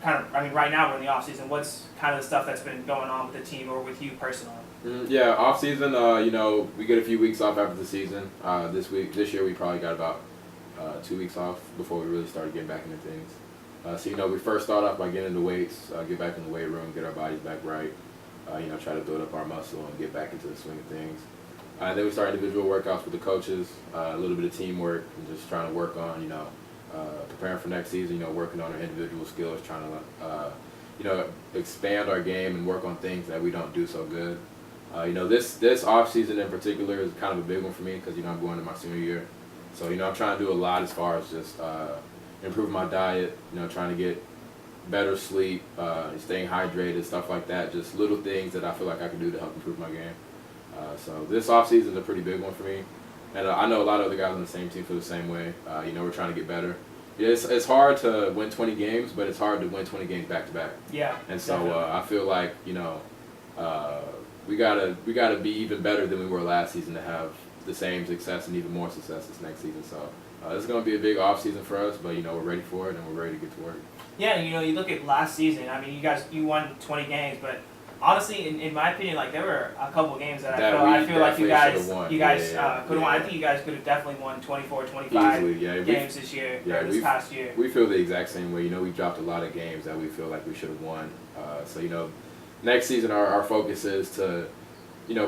Right now we're in the offseason. What's kind of the stuff that's been going on with the team or with you personally? Yeah, off season. We get a few weeks off after the season. This year, we probably got about 2 weeks off before we really started getting back into things. We first start off by getting into weights, get back in the weight room, get our bodies back right. Try to build up our muscle and get back into the swing of things. And then we start individual workouts with the coaches, a little bit of teamwork, and just trying to work on, preparing for next season. Working on our individual skills, trying to, expand our game and work on things that we don't do so good. This off season in particular is kind of a big one for me because I'm going to my senior year, so I'm trying to do a lot as far as just improving my diet, trying to get better sleep, staying hydrated, stuff like that. Just little things that I feel like I can do to help improve my game. So this off season is a pretty big one for me, and I know a lot of other guys on the same team feel the same way. We're trying to get better. It's hard to win 20 games, but it's hard to win 20 games back to back. Yeah. And so I feel like we gotta be even better than we were last season to have the same success and even more success this next season. So this is gonna be a big off season for us, but we're ready for it and we're ready to get to work. Yeah, you look at last season. You won 20 games, but honestly, in my opinion, like there were a couple games that I feel like you guys could have won. I think you guys could have definitely won 24, 25 games this year or this past year. We feel the exact same way. We dropped a lot of games that we feel like we should have won. Next season our focus is to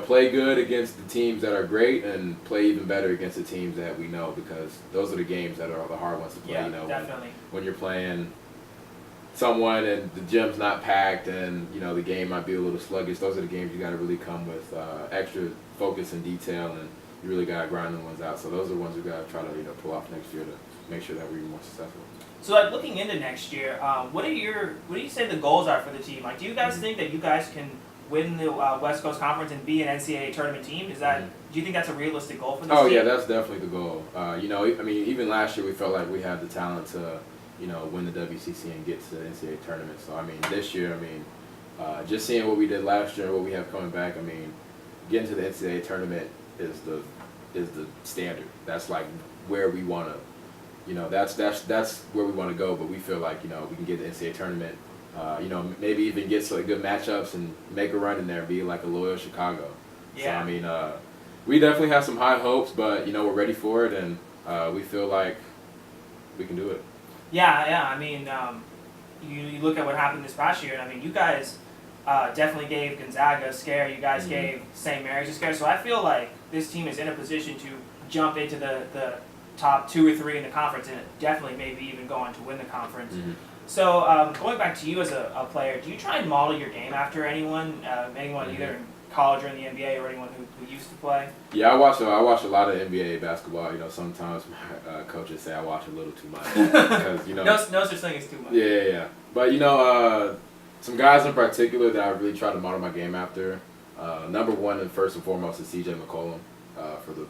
play good against the teams that are great and play even better against the teams that we know, because those are the games that are the hard ones to play. Yeah, definitely. When you're playing someone and the gym's not packed and the game might be a little sluggish, those are the games you got to really come with extra focus and detail, and you really got to grind the ones out. So those are the ones we got to try to pull off next year to make sure that we're even more successful. So like looking into next year, what do you say the goals are for the team? Like, do you guys think that you guys can win the West Coast Conference and be an NCAA tournament team? Do you think that's a realistic goal for this team? Oh yeah, that's definitely the goal. Even last year we felt like we had the talent to win the WCC and get to the NCAA tournament. So this year, just seeing what we did last year and what we have coming back, getting to the NCAA tournament is the standard. That's like where we want to. That's where we want to go, but we feel like, we can get the NCAA tournament, maybe even get some good matchups and make a run in there and be like a loyal Chicago. Yeah. So, we definitely have some high hopes, but, we're ready for it, and we feel like, we can do it. Yeah. I mean, you look at what happened this past year, and I mean, you guys definitely gave Gonzaga a scare. You guys gave St. Mary's a scare. So I feel like this team is in a position to jump into the top 2 or 3 in the conference, and definitely maybe even go on to win the conference. So going back to you as a player, do you try and model your game after anyone either in college or in the NBA, or anyone who used to play? Yeah, I watch a lot of NBA basketball. You know, sometimes my coaches say I watch a little too much because no such thing as too much. Yeah. But you know, some guys in particular that I really try to model my game after. Number one and first and foremost is C.J. McCollum for the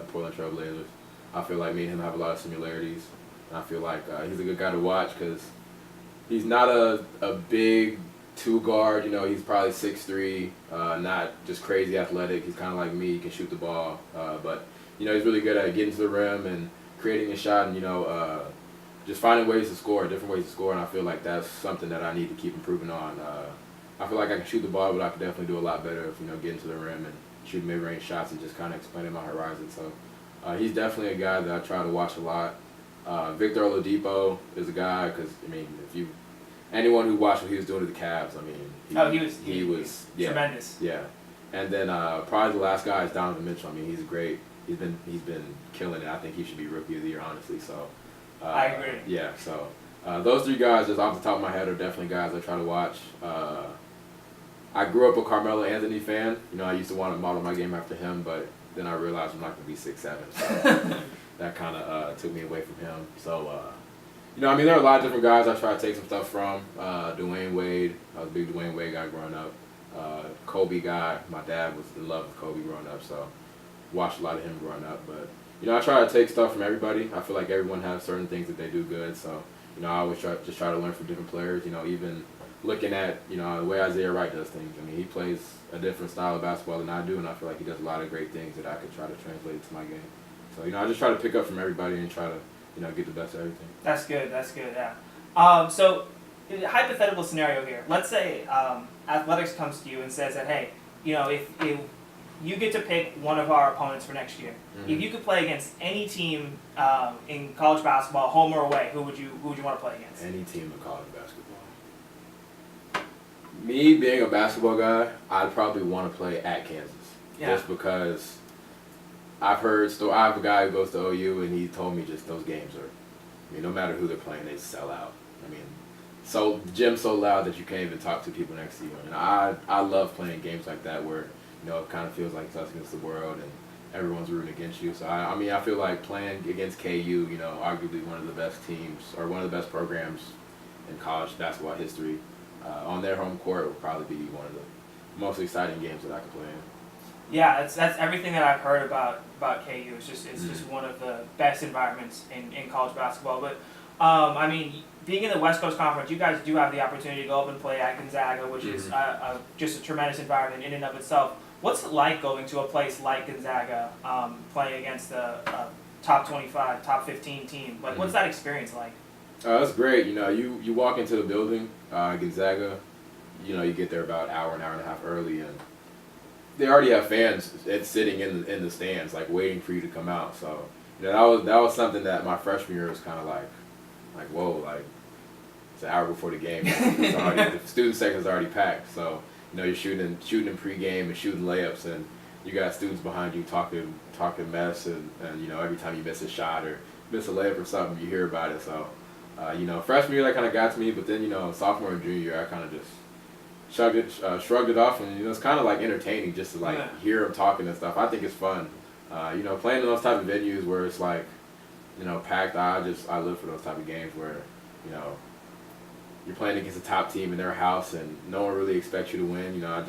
Portland Trail Blazers. I feel like me and him have a lot of similarities. And I feel like he's a good guy to watch because he's not a big 2 guard. You know, he's probably 6'3", not just crazy athletic. He's kind of like me. He can shoot the ball, but you know, he's really good at getting to the rim and creating a shot, and you know, just finding ways to score, different ways to score. And I feel like that's something that I need to keep improving on. I feel like I can shoot the ball, but I could definitely do a lot better if, you know, getting to the rim and shooting mid-range shots and just kind of expanding my horizon. So he's definitely a guy that I try to watch a lot. Victor Oladipo is a guy because, I mean, anyone who watched what he was doing to the Cavs, I mean, he was tremendous. Yeah, and then probably the last guy is Donovan Mitchell. I mean, he's great. He's been killing it. I think he should be Rookie of the Year, honestly. So I agree. Yeah, so those 3 guys, just off the top of my head, are definitely guys I try to watch. I grew up a Carmelo Anthony fan. You know, I used to want to model my game after him, but then I realized I'm not going to be 6'7", so that kind of took me away from him. So, you know, I mean, there are a lot of different guys I try to take some stuff from. Dwayne Wade, I was a big Dwayne Wade guy growing up. Kobe guy, my dad was in love with Kobe growing up, so watched a lot of him growing up. But, you know, I try to take stuff from everybody. I feel like everyone has certain things that they do good, so, you know, I always try to learn from different players. You know, even looking at, you know, the way Isaiah Wright does things. I mean, he plays a different style of basketball than I do, and I feel like he does a lot of great things that I could try to translate to my game. So, you know, I just try to pick up from everybody and try to, you know, get the best of everything. That's good, yeah. So, hypothetical scenario here. Let's say Athletics comes to you and says that, hey, you know, if you get to pick one of our opponents for next year. If you could play against any team in college basketball, home or away, who would you want to play against? Any team in college basketball. Me being a basketball guy, I'd probably want to play at Kansas. Yeah. Just because I've heard I have a guy who goes to OU, and he told me just those games are, I mean, no matter who they're playing, they sell out. I mean, so the gym's so loud that you can't even talk to people next to you. And I love playing games like that where, you know, it kind of feels like it's us against the world and everyone's rooting against you. So, I mean, I feel like playing against KU, you know, arguably one of the best teams or one of the best programs in college basketball history, on their home court would probably be one of the most exciting games that I could play in. Yeah, that's everything that I've heard about KU. It's just one of the best environments in college basketball. But I mean, being in the West Coast Conference, you guys do have the opportunity to go up and play at Gonzaga, which is just a tremendous environment in and of itself. What's it like going to a place like Gonzaga, playing against a top 25, top 15 team? Like, what's that experience like? That's great. You know, you walk into the building, Gonzaga, you know, you get there about an hour and a half early, and they already have fans sitting in the stands, like waiting for you to come out. So, you know, that was something that my freshman year was kind of like whoa, like it's an hour before the game. The student section's already packed. So, you know, you're shooting in pregame and shooting layups, and you got students behind you talking mess, and you know, every time you miss a shot or miss a layup or something, you hear about it. So, you know, freshman year that kind of got to me, but then, you know, sophomore and junior year I kind of just shrugged it off, and you know, it's kind of like entertaining just to like hear them talking and stuff. I think it's fun. You know, playing in those type of venues where it's like, you know, packed. I live for those type of games where, you know, you're playing against a top team in their house and no one really expects you to win. You know,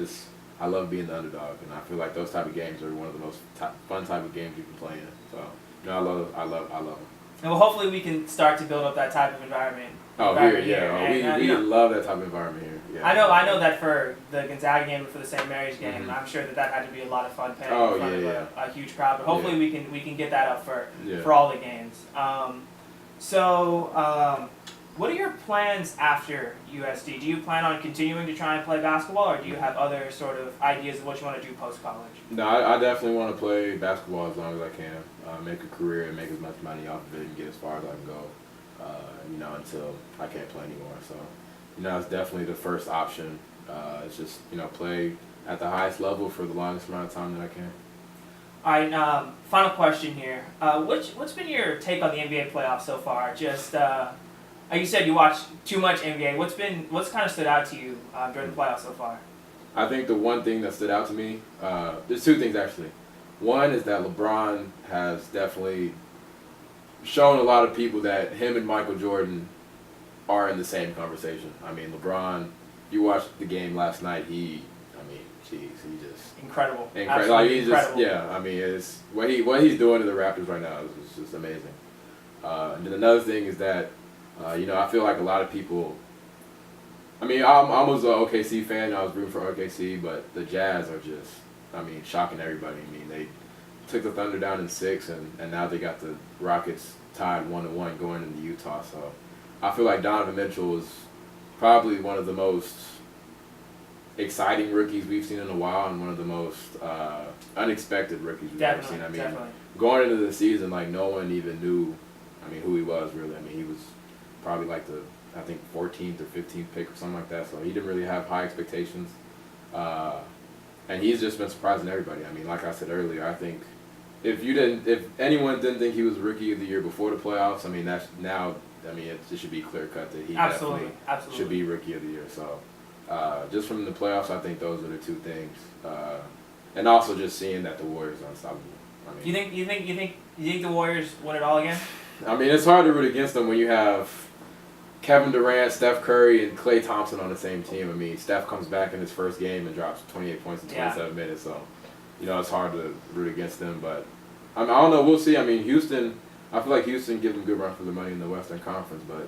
I love being the underdog, and I feel like those type of games are one of the most fun type of games you can play in. So, you know, I love them. And well, hopefully we can start to build up that type of environment. Here, yeah. We love that type of environment here. Yeah. I know that for the Gonzaga game and for the St. Mary's game, I'm sure that had to be a lot of fun playing in front of a huge crowd. But hopefully we can get that up for all the games. What are your plans after USD? Do you plan on continuing to try and play basketball, or do you have other sort of ideas of what you want to do post-college? No, I definitely want to play basketball as long as I can, make a career and make as much money off of it and get as far as I can go. until I can't play anymore. So, it's definitely the first option. It's just, play at the highest level for the longest amount of time that I can. All right, final question here. What's been your take on the NBA playoffs so far? Just, like you said, you watch too much NBA. What's kind of stood out to you during the playoffs so far? I think the one thing that stood out to me, there's two things actually. One is that LeBron has definitely shown a lot of people that him and Michael Jordan are in the same conversation. I mean, LeBron, you watched the game last night, he just incredible. Like he just, yeah. I mean, it's what he's doing to the Raptors right now is just amazing. And then another thing is that, I feel like a lot of people. I mean, I was an OKC fan. I was rooting for OKC, but the Jazz are just, shocking everybody. I mean, they took the Thunder down in 6, and now they got the Rockets tied 1-1 going into Utah. So I feel like Donovan Mitchell is probably one of the most exciting rookies we've seen in a while, and one of the most unexpected rookies we've ever seen. I mean, going into the season, like, no one even knew, who he was really. I mean, he was probably like the, I think, 14th or 15th pick or something like that. So he didn't really have high expectations, and he's just been surprising everybody. I mean, like I said earlier, I think if anyone didn't think he was Rookie of the Year before the playoffs, that's now. It should be clear cut that he definitely should be Rookie of the Year. So. Just from the playoffs, I think those are the two things, and also just seeing that the Warriors are unstoppable. You think the Warriors win it all again? It's hard to root against them when you have Kevin Durant, Steph Curry, and Klay Thompson on the same team. Steph comes back in his first game and drops 28 points in 27 minutes, so it's hard to root against them. But I don't know. We'll see. Houston. I feel like Houston gives them a good run for the money in the Western Conference, but.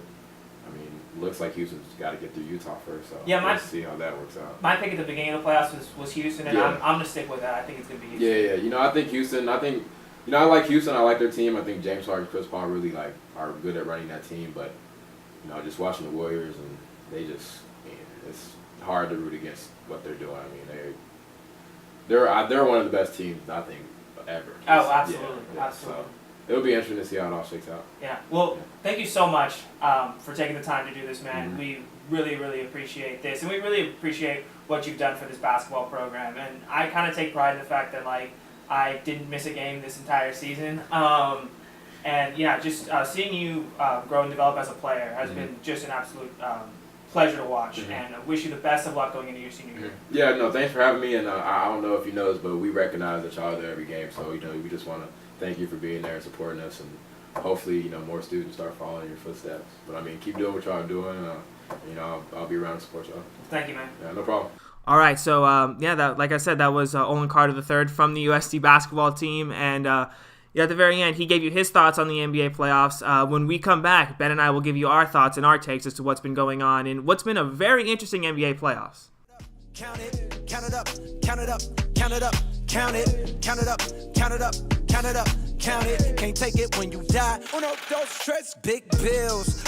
Looks like Houston's got to get through Utah first, so let's see how that works out. My pick at the beginning of the playoffs was Houston, and I'm going to stick with that. I think it's going to be Houston. Yeah. I think Houston. I like Houston. I like their team. I think James Harden, Chris Paul really are good at running that team. But just watching the Warriors, and they just, it's hard to root against what they're doing. They're one of the best teams I think ever. Oh, absolutely, absolutely. So, it'll be interesting to see how it all shakes out. Yeah. Well, thank you so much for taking the time to do this, man. Mm-hmm. We really, really appreciate this, and we really appreciate what you've done for this basketball program. And I kind of take pride in the fact that I didn't miss a game this entire season. And just seeing you grow and develop as a player has been just an absolute pleasure to watch. Mm-hmm. And I wish you the best of luck going into your senior year. Yeah. No. Thanks for having me. And I don't know if you know this, but we recognize that y'all are there every game. So we just want to. Thank you for being there and supporting us, and hopefully, more students start following your footsteps. But keep doing what y'all are doing. I'll be around to support y'all. Thank you, man. Yeah, no problem. All right, so like I said, that was Olin Carter III from the USD basketball team, and at the very end, he gave you his thoughts on the NBA playoffs. When we come back, Ben and I will give you our thoughts and our takes as to what's been going on and what's been a very interesting NBA playoffs. Count it, count it up, count it up, count it up, count it, count it up, count it up. Count it up, count it, can't take it when you die. Uno, dos, tres, big bills.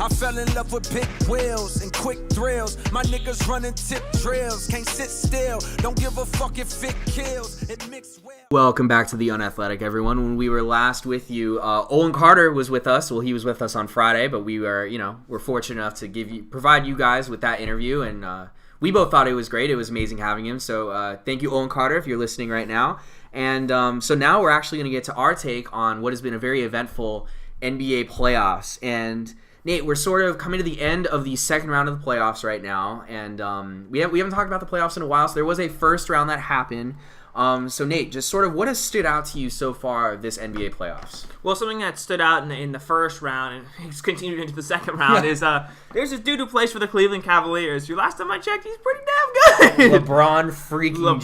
I fell in love with big wheels and quick thrills. My niggas running tip drills, can't sit still. Don't give a fuck if it kills. It mixed well. Welcome back to the Unathletic, everyone. When we were last with you, Olin Carter was with us. Well, he was with us on Friday, but we were, we're fortunate enough to provide you guys with that interview, and we both thought it was great. It was amazing having him. So thank you, Olin Carter, if you're listening right now. And so now we're actually going to get to our take on what has been a very eventful NBA playoffs. And Nate, we're sort of coming to the end of the second round of the playoffs right now. And we haven't talked about the playoffs in a while. So there was a first round that happened. So Nate, just sort of what has stood out to you so far this NBA playoffs? Well, something that stood out in the first round and it's continued into the second round is there's this dude who plays for the Cleveland Cavaliers. Last time I checked, he's pretty damn good. LeBron freaking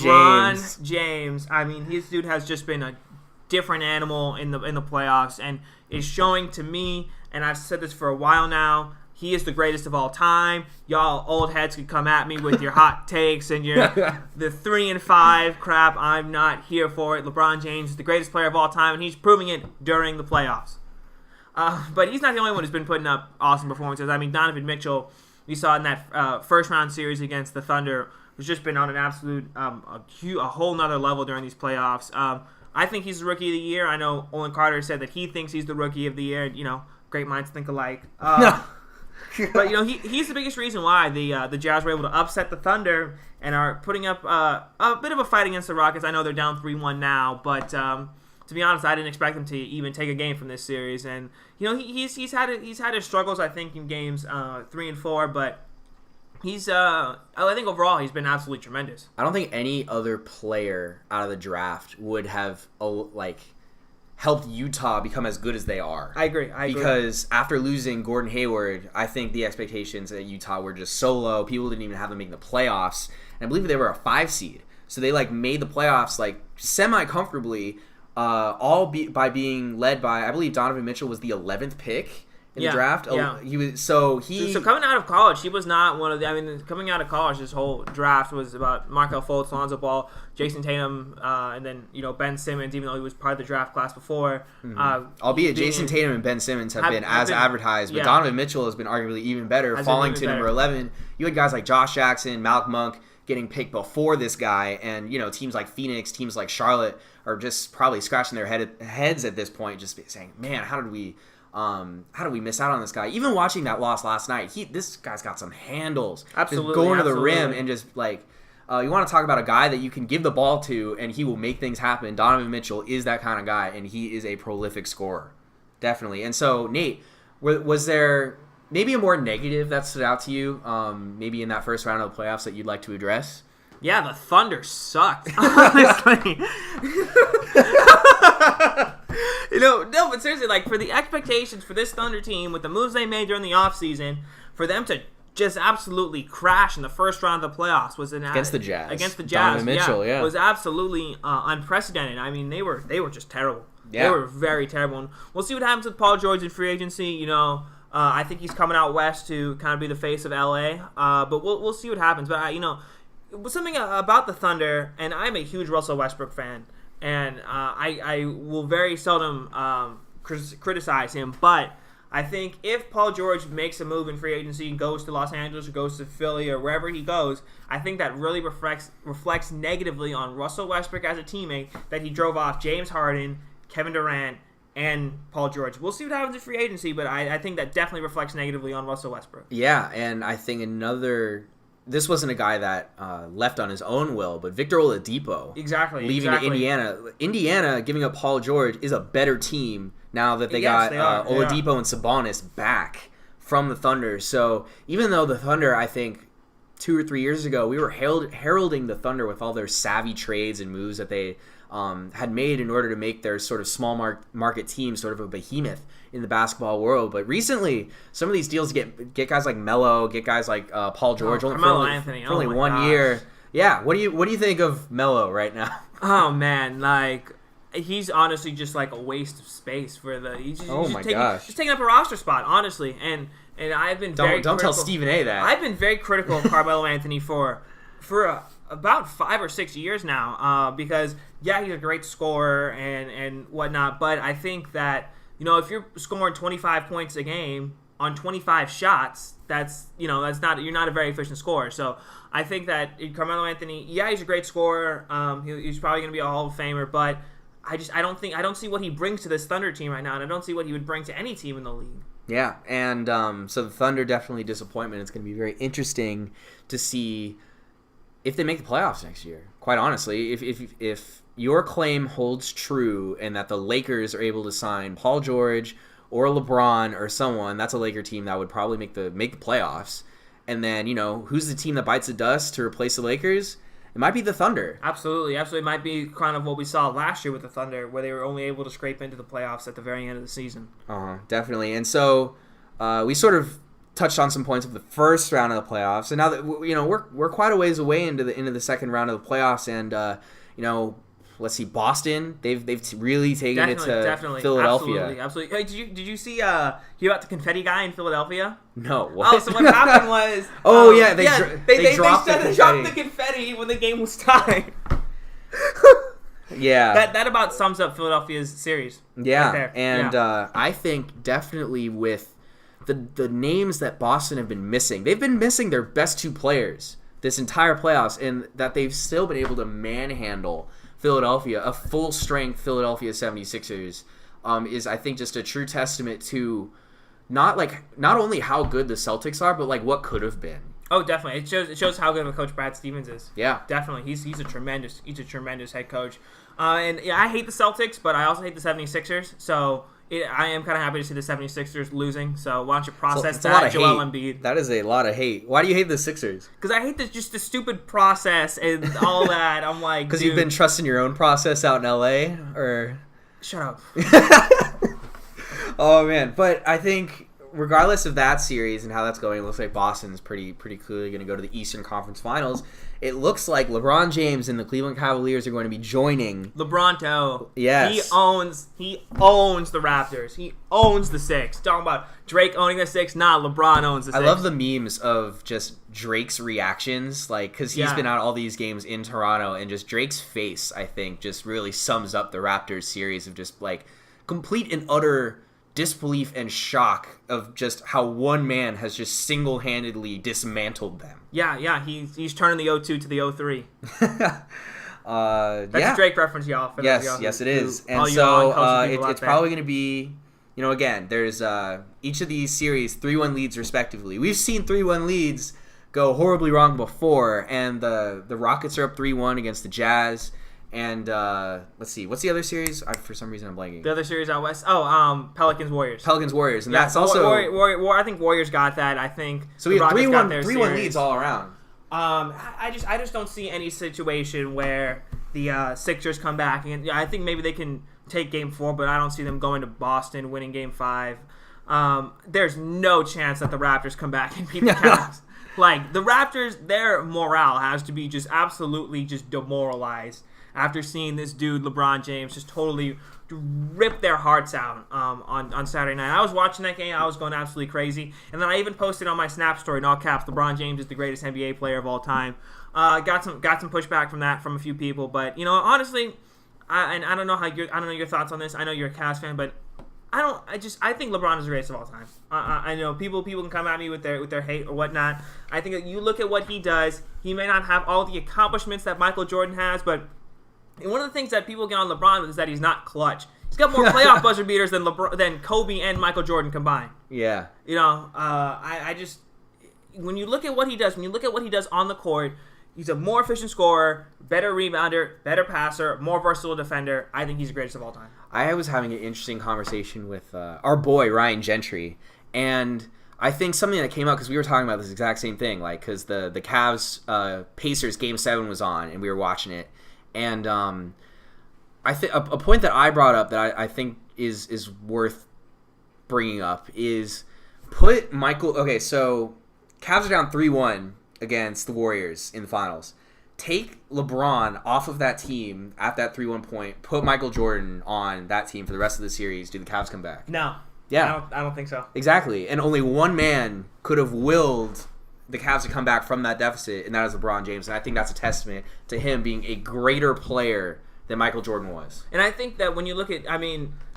James. His dude has just been a different animal in the playoffs and is showing to me, and I've said this for a while now, he is the greatest of all time. Y'all old heads can come at me with your hot takes and your the 3 and 5 crap. I'm not here for it. LeBron James is the greatest player of all time, and he's proving it during the playoffs. But he's not the only one who's been putting up awesome performances. Donovan Mitchell, we saw in that first round series against the Thunder, has just been on an absolute a whole nother level during these playoffs. I think he's the Rookie of the Year. I know Olin Carter said that he thinks he's the Rookie of the Year. great minds think alike. But he's the biggest reason why the Jazz were able to upset the Thunder and are putting up a bit of a fight against the Rockets. I know they're down 3-1 now, but to be honest, I didn't expect them to even take a game from this series. And he's had his struggles, I think, in games 3 and 4, but I think overall he's been absolutely tremendous. I don't think any other player out of the draft would have helped Utah become as good as they are. I agree. Because after losing Gordon Hayward, I think the expectations at Utah were just so low. People didn't even have them making the playoffs. And I believe they were a 5 seed. So they made the playoffs semi-comfortably, by being led by, I believe Donovan Mitchell was the 11th pick in the draft. Yeah. So coming out of college, he was not one of the. I mean, coming out of college, this whole draft was about Markelle Fultz, Lonzo Ball, Jason Tatum, and then Ben Simmons, even though he was part of the draft class before. Albeit Jason Tatum and Ben Simmons have been advertised, but Donovan Mitchell has been arguably even better, falling to number 11. You had guys like Josh Jackson, Malik Monk getting picked before this guy, and teams like Phoenix, teams like Charlotte are just probably scratching their heads at this point, just saying, "Man, how did we miss out on this guy?" Even watching that loss last night, this guy's got some handles. Absolutely, just going to the rim and just you want to talk about a guy that you can give the ball to and he will make things happen. Donovan Mitchell is that kind of guy, and he is a prolific scorer, definitely. And so, Nate, was there maybe a more negative that stood out to you, maybe in that first round of the playoffs that you'd like to address? Yeah, the Thunder sucked, honestly. No, but seriously, for the expectations for this Thunder team, with the moves they made during the offseason, for them to just absolutely crash in the first round of the playoffs was against the Jazz. Donovan Mitchell, was absolutely unprecedented. I mean, they were just terrible. Yeah. They were very terrible. And we'll see what happens with Paul George in free agency. I think he's coming out west to kind of be the face of LA. But we'll see what happens. But something about the Thunder, and I'm a huge Russell Westbrook fan, and I will very seldom criticize him, but I think if Paul George makes a move in free agency and goes to Los Angeles or goes to Philly or wherever he goes, I think that really reflects negatively on Russell Westbrook as a teammate, that he drove off James Harden, Kevin Durant, and Paul George. We'll see what happens in free agency, but I think that definitely reflects negatively on Russell Westbrook. Yeah, and I think this wasn't a guy that left on his own will, but Victor Oladipo leaving to Indiana. Indiana giving up Paul George is a better team now that they got Oladipo and Sabonis back from the Thunder. So even though the Thunder, I think 2 or 3 years ago, we were heralding the Thunder with all their savvy trades and moves that they had made in order to make their sort of small market team sort of a behemoth in the basketball world. But recently, some of these deals get guys like Melo, get guys like Paul George for only 1 year. Yeah, what do you think of Melo right now? Oh man, he's honestly just a waste of space for the. He's taking up a roster spot, honestly. And I've been don't tell Stephen A. that. I've been very critical of Carmelo Anthony for about 5 or 6 years now, because he's a great scorer and whatnot, but I think that if you're scoring 25 points a game on 25 shots, that's not, you're not a very efficient scorer. So I think that Carmelo Anthony, he's a great scorer. He's probably going to be a Hall of Famer, but I don't see what he brings to this Thunder team right now, and I don't see what he would bring to any team in the league. Yeah, and so the Thunder definitely disappointment. It's going to be very interesting to see if they make the playoffs next year. Quite honestly, if your claim holds true and that the Lakers are able to sign Paul George or LeBron or someone, that's a Laker team that would probably make the playoffs. And then, who's the team that bites the dust to replace the Lakers? It might be the Thunder. Absolutely. It might be kind of what we saw last year with the Thunder, where they were only able to scrape into the playoffs at the very end of the season. Definitely. And so we sort of touched on some points of the first round of the playoffs, and now that we're quite a ways away into the second round of the playoffs, and let's see, Boston, they've really taken it to Philadelphia. Absolutely. Hey, did you see hear about the confetti guy in Philadelphia? No. What? Oh, so what happened was they dropped the confetti when the game was tied. Yeah. That about sums up Philadelphia's series. Yeah. Right there. And I think definitely with the names that Boston have been missing, they've been missing their best 2 players this entire playoffs, and that they've still been able to manhandle Philadelphia, a full-strength Philadelphia 76ers, is, I think, just a true testament to not only how good the Celtics are, but like what could have been. Oh, definitely. It shows how good of a coach Brad Stevens is. Yeah, definitely. He's a tremendous head coach. And yeah, I hate the Celtics, but I also hate the 76ers. So I am kind of happy to see the 76ers losing. So why don't you process that, Joel Embiid? That is a lot of hate. Why do you hate the Sixers? Because I hate just the stupid process and all that. I'm like, because you've been trusting your own process out in LA, or shut up. Oh man, but I think regardless of that series and how that's going, it looks like Boston's pretty clearly going to go to the Eastern Conference Finals. It looks like LeBron James and the Cleveland Cavaliers are going to be joining. LeBronto. Yes. He owns the Raptors. He owns the Six. Talking about Drake owning the Six. Nah, LeBron owns the Six. I love the memes of just Drake's reactions, like, because he's been at all these games in Toronto, and just Drake's face, I think, just really sums up the Raptors series of just, like, complete and utter disbelief and shock of just how one man has just single-handedly dismantled them. Yeah, he's turning the 0-2 to the 0-3. That's a Drake reference, y'all. Yes, it is. And so it's probably going to be, again, there's each of these series 3-1 leads respectively. We've seen 3-1 leads go horribly wrong before, and the Rockets are up 3-1 against the Jazz. And let's see, what's the other series? For some reason, I'm blanking. The other series out west. Oh, Pelicans Warriors. And that's also. I think Warriors got that. I think. So we have 3-1 leads all around. I just don't see any situation where the Sixers come back, and I think maybe they can take Game 4, but I don't see them going to Boston, winning Game 5. There's no chance that the Raptors come back and beat the Cavs. Like the Raptors, their morale has to be just absolutely just demoralized after seeing this dude, LeBron James, just totally rip their hearts out on Saturday night. I was watching that game. I was going absolutely crazy. And then I even posted on my Snap story, in all caps, LeBron James is the greatest NBA player of all time. Got some pushback from that from a few people. But, honestly, I don't know your thoughts on this. I know you're a Cavs fan, but I think LeBron is the greatest of all time. I know people can come at me with their hate or whatnot. I think that you look at what he does, he may not have all the accomplishments that Michael Jordan has, but and one of the things that people get on LeBron is that he's not clutch. He's got more playoff buzzer beaters than Kobe and Michael Jordan combined. Yeah. I just when you look at what he does, on the court, he's a more efficient scorer, better rebounder, better passer, more versatile defender. I think he's the greatest of all time. I was having an interesting conversation with our boy Ryan Gentry, and I think something that came out because we were talking about this exact same thing, like because the Cavs Pacers Game 7 was on and we were watching it. And I think a point that I brought up that I think is worth bringing up is put Michael. Okay, so Cavs are down 3-1 against the Warriors in the finals. Take LeBron off of that team at that 3-1 point. Put Michael Jordan on that team for the rest of the series. Do the Cavs come back? No. Yeah. I don't think so. Exactly. And only one man could have willed the Cavs to come back from that deficit, and that is LeBron James. And I think that's a testament to him being a greater player than Michael Jordan was. And I think that when you look at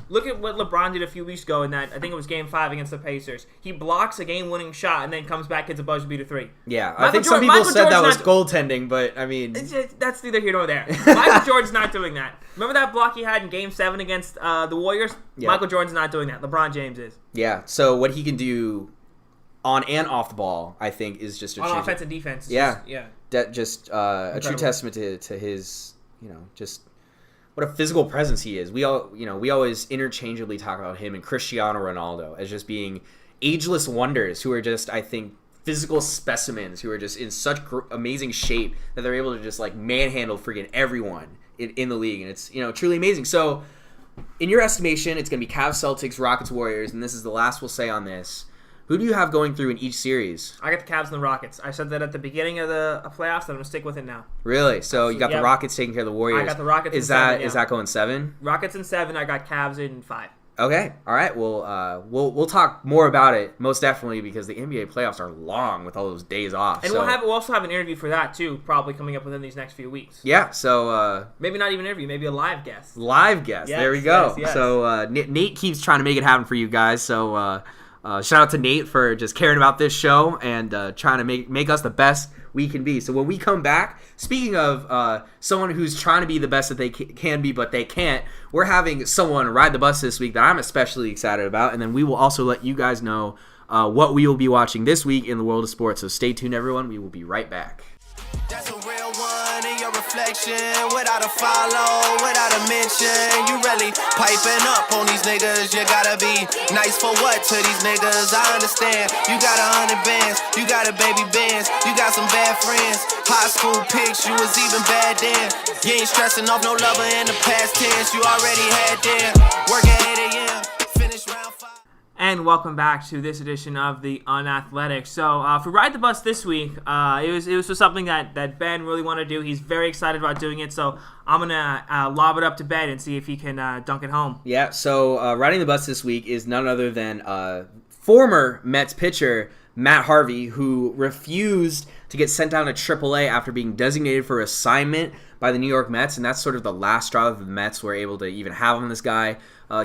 what LeBron did a few weeks ago in that, I think it was Game 5 against the Pacers. He blocks a game-winning shot and then comes back, hits a buzzer beater 3. Yeah, I think some people said that was goaltending, but I mean... That's neither here nor there. Michael Jordan's not doing that. Remember that block he had in Game 7 against the Warriors? Yeah. Michael Jordan's not doing that. LeBron James is. Yeah, so what he can do on and off the ball, I think, is just on offense and defense. Yeah. A true testament to his, just what a physical presence he is. We always interchangeably talk about him and Cristiano Ronaldo as just being ageless wonders who are just, I think, physical specimens who are just in such amazing shape that they're able to just like manhandle freaking everyone in the league, and it's truly amazing. So, in your estimation, it's going to be Cavs, Celtics, Rockets, Warriors, and this is the last we'll say on this. Who do you have going through in each series? I got the Cavs and the Rockets. I said that at the beginning of the playoffs, and I'm going to stick with it now. Really? So you got the Rockets taking care of the Warriors. I got the Rockets in 7. Is that going 7? Rockets in 7. I got Cavs in 5. Okay. All right. Well, we'll talk more about it, most definitely, because the NBA playoffs are long with all those days off. And we'll also have an interview for that, too, probably coming up within these next few weeks. Yeah. So maybe not even an interview, maybe a live guest. Yes, there we go. Yes. So Nate keeps trying to make it happen for you guys. So shout out to Nate for just caring about this show and trying to make us the best we can be. So when we come back, speaking of someone who's trying to be the best that they can be but they can't, we're having someone ride the bus this week that I'm especially excited about, and then we will also let you guys know what we will be watching this week in the world of sports. So stay tuned, everyone. We will be right back. That's a real one in your reflection. Without a follow, without a mention. You really piping up on these niggas. You gotta be nice for what to these niggas? I understand. You got 100 bands, you got a baby bands, you got some bad friends. High school pics, you was even bad then. You ain't stressing off no lover in the past tense. You already had them. Work at 8 a.m. Finish round 5. And welcome back to this edition of the Unathletic. So for Ride the Bus this week, it was for something that Ben really wanted to do. He's very excited about doing it, so I'm going to lob it up to Ben and see if he can dunk it home. Yeah, so riding the bus this week is none other than former Mets pitcher Matt Harvey, who refused to get sent down to AAA after being designated for assignment by the New York Mets, and that's sort of the last straw that the Mets were able to even have on this guy.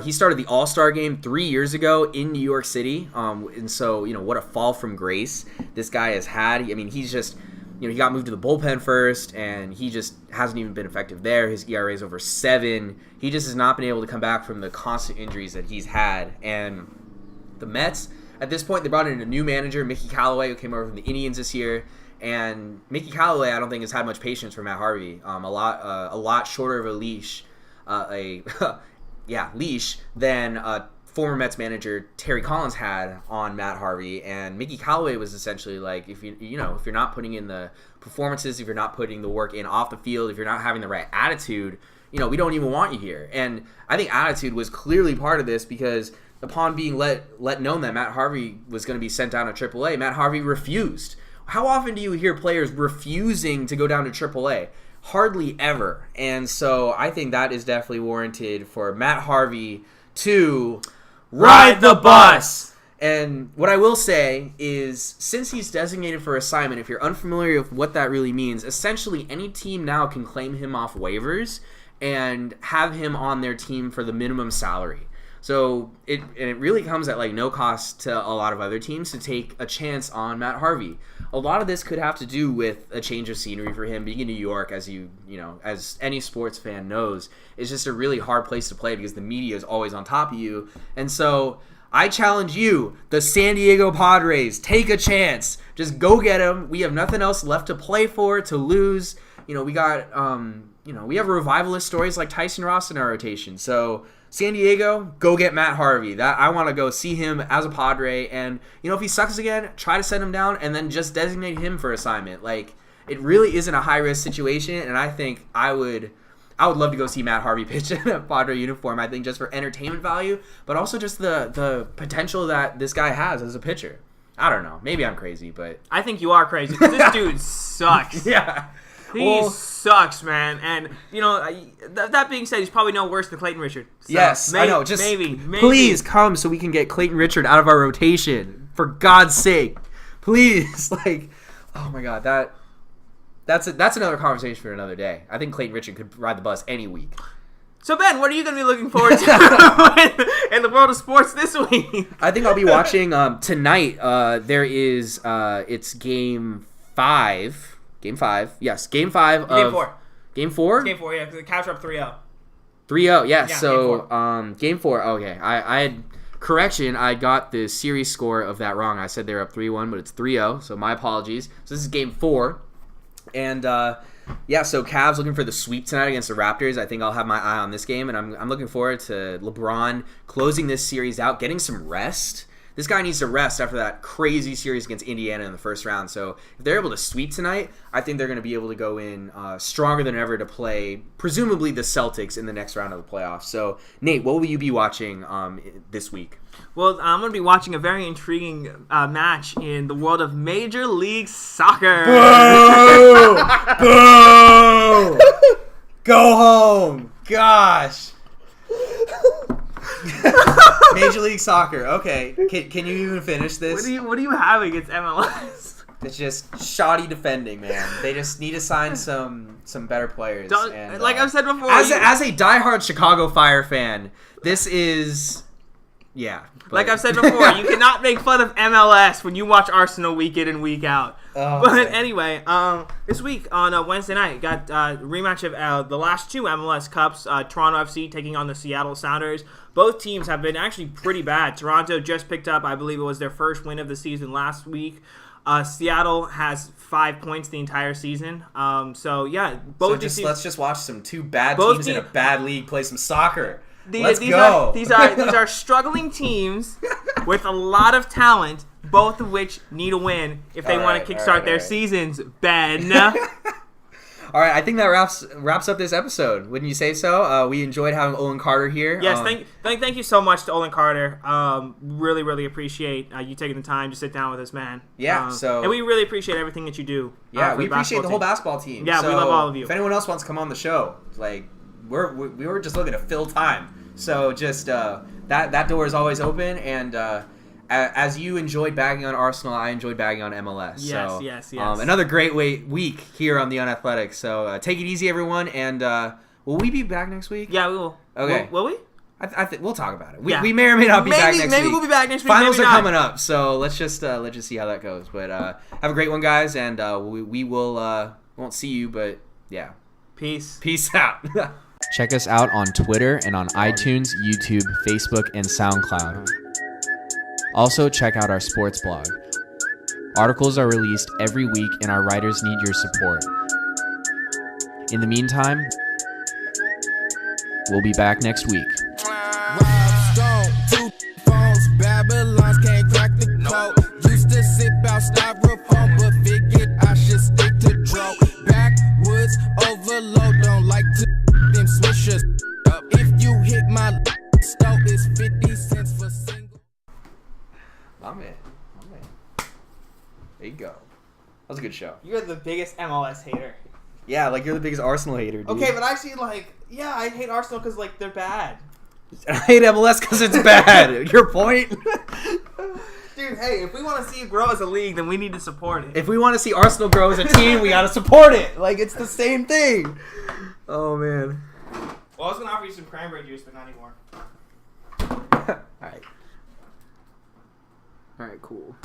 He started the All-Star game 3 years ago in New York City, and so, what a fall from grace this guy has had. I mean, he's just, he got moved to the bullpen first, and he just hasn't even been effective there. His ERA is over 7. He just has not been able to come back from the constant injuries that he's had, and the Mets, at this point, they brought in a new manager, Mickey Callaway, who came over from the Indians this year. And Mickey Callaway, I don't think has had much patience for Matt Harvey. A lot shorter of a leash, leash than former Mets manager Terry Collins had on Matt Harvey. And Mickey Callaway was essentially like, if you're not putting in the performances, if you're not putting the work in off the field, if you're not having the right attitude, we don't even want you here. And I think attitude was clearly part of this, because upon being let known that Matt Harvey was going to be sent down to AAA, Matt Harvey refused. How often do you hear players refusing to go down to AAA? Hardly ever. And so I think that is definitely warranted for Matt Harvey to ride the bus. And what I will say is, since he's designated for assignment, if you're unfamiliar with what that really means, essentially any team now can claim him off waivers and have him on their team for the minimum salary. So it really comes at no cost to a lot of other teams to take a chance on Matt Harvey. A lot of this could have to do with a change of scenery for him. Being in New York, as as any sports fan knows, is just a really hard place to play because the media is always on top of you. And so I challenge you, the San Diego Padres, take a chance. Just go get him. We have nothing else left to play for, to lose. We got we have revivalist stories like Tyson Ross in our rotation. So San Diego, go get Matt Harvey. That I want to go see him as a Padre, and if he sucks again, try to send him down and then just designate him for assignment. It really isn't a high risk situation, and I think I would love to go see Matt Harvey pitch in a Padre uniform. I think just for entertainment value, but also just the potential that this guy has as a pitcher. I don't know. Maybe I'm crazy, but I think you are crazy, because this dude sucks. Yeah. He sucks, man. And, that being said, he's probably no worse than Clayton Richard. So yes, I know. Just maybe. Please come so we can get Clayton Richard out of our rotation. For God's sake. Please. Oh, my God. That's another conversation for another day. I think Clayton Richard could ride the bus any week. So, Ben, what are you going to be looking forward to in the world of sports this week? I think I'll be watching tonight. There is it's Game 5. Game 5. Yes, Game 5 of... Game 4. Game 4? Game 4, yeah. The Cavs are up 3-0. 3-0, yeah. So, Game 4. Okay. I had... Correction, I got the series score of that wrong. I said they were up 3-1, but it's 3-0, so my apologies. So this is Game 4. And, so Cavs looking for the sweep tonight against the Raptors. I think I'll have my eye on this game, and I'm looking forward to LeBron closing this series out, getting some rest. This guy needs to rest after that crazy series against Indiana in the first round. So if they're able to sweep tonight, I think they're going to be able to go in stronger than ever to play, presumably, the Celtics in the next round of the playoffs. So, Nate, what will you be watching this week? Well, I'm going to be watching a very intriguing match in the world of Major League Soccer. Boo! Boo! Go home. Gosh. Major League Soccer. Okay, can you even finish this? What are you having? It's MLS. It's just shoddy defending, man. They just need to sign some better players. Like I've said before, as a diehard Chicago Fire fan, this is Yeah. Like I've said before, you cannot make fun of MLS when you watch Arsenal week in and week out. But anyway, this week on Wednesday night, got a rematch of the last two MLS Cups, Toronto FC taking on the Seattle Sounders. Both teams have been actually pretty bad. Toronto just picked up, I believe it was their first win of the season last week. Seattle has 5 points the entire season. So let's just watch some two bad teams in a bad league play some soccer. Let's go. These are struggling teams with a lot of talent, both of which need a win if they want to kickstart their seasons. Ben. All right, I think that wraps up this episode. Wouldn't you say so? We enjoyed having Olin Carter here. Yes, thank you so much to Olin Carter. Really, really appreciate you taking the time to sit down with us, man. Yeah, and we really appreciate everything that you do. Yeah, we appreciate the whole basketball team. Yeah, we love all of you. If anyone else wants to come on the show, like we were just looking to fill time. So just that door is always open, and as you enjoyed bagging on Arsenal, I enjoyed bagging on MLS. Yes. Another great week here on the Unathletic. So take it easy, everyone, and will we be back next week? Yeah, we will. Okay. Will we? I think we'll talk about it. We may or may not be back next week. Maybe we'll be back next week. Finals maybe are not. coming up, so let's just see how that goes. But have a great one, guys, and we will won't see you, but yeah. Peace out. Check us out on Twitter and on iTunes, YouTube, Facebook, and SoundCloud. Also, check out our sports blog. Articles are released every week, and our writers need your support. In the meantime, we'll be back next week. Babylons can't crack the code. Used to sip out styrofoam, but figured I should stick to dro. Backwoods overload, don't like to them swishers. If you hit my stove, it's 50 cents for single. My man. There you go. That was a good show. You're the biggest MLS hater. Yeah, like you're the biggest Arsenal hater, dude. Okay, but actually, I hate Arsenal because, they're bad. I hate MLS because it's bad. Your point? Dude, hey, if we want to see it grow as a league, then we need to support it. If we want to see Arsenal grow as a team, we got to support it. It's the same thing. Oh, man. Well, I was going to offer you some cranberry juice, but not anymore. All right, cool.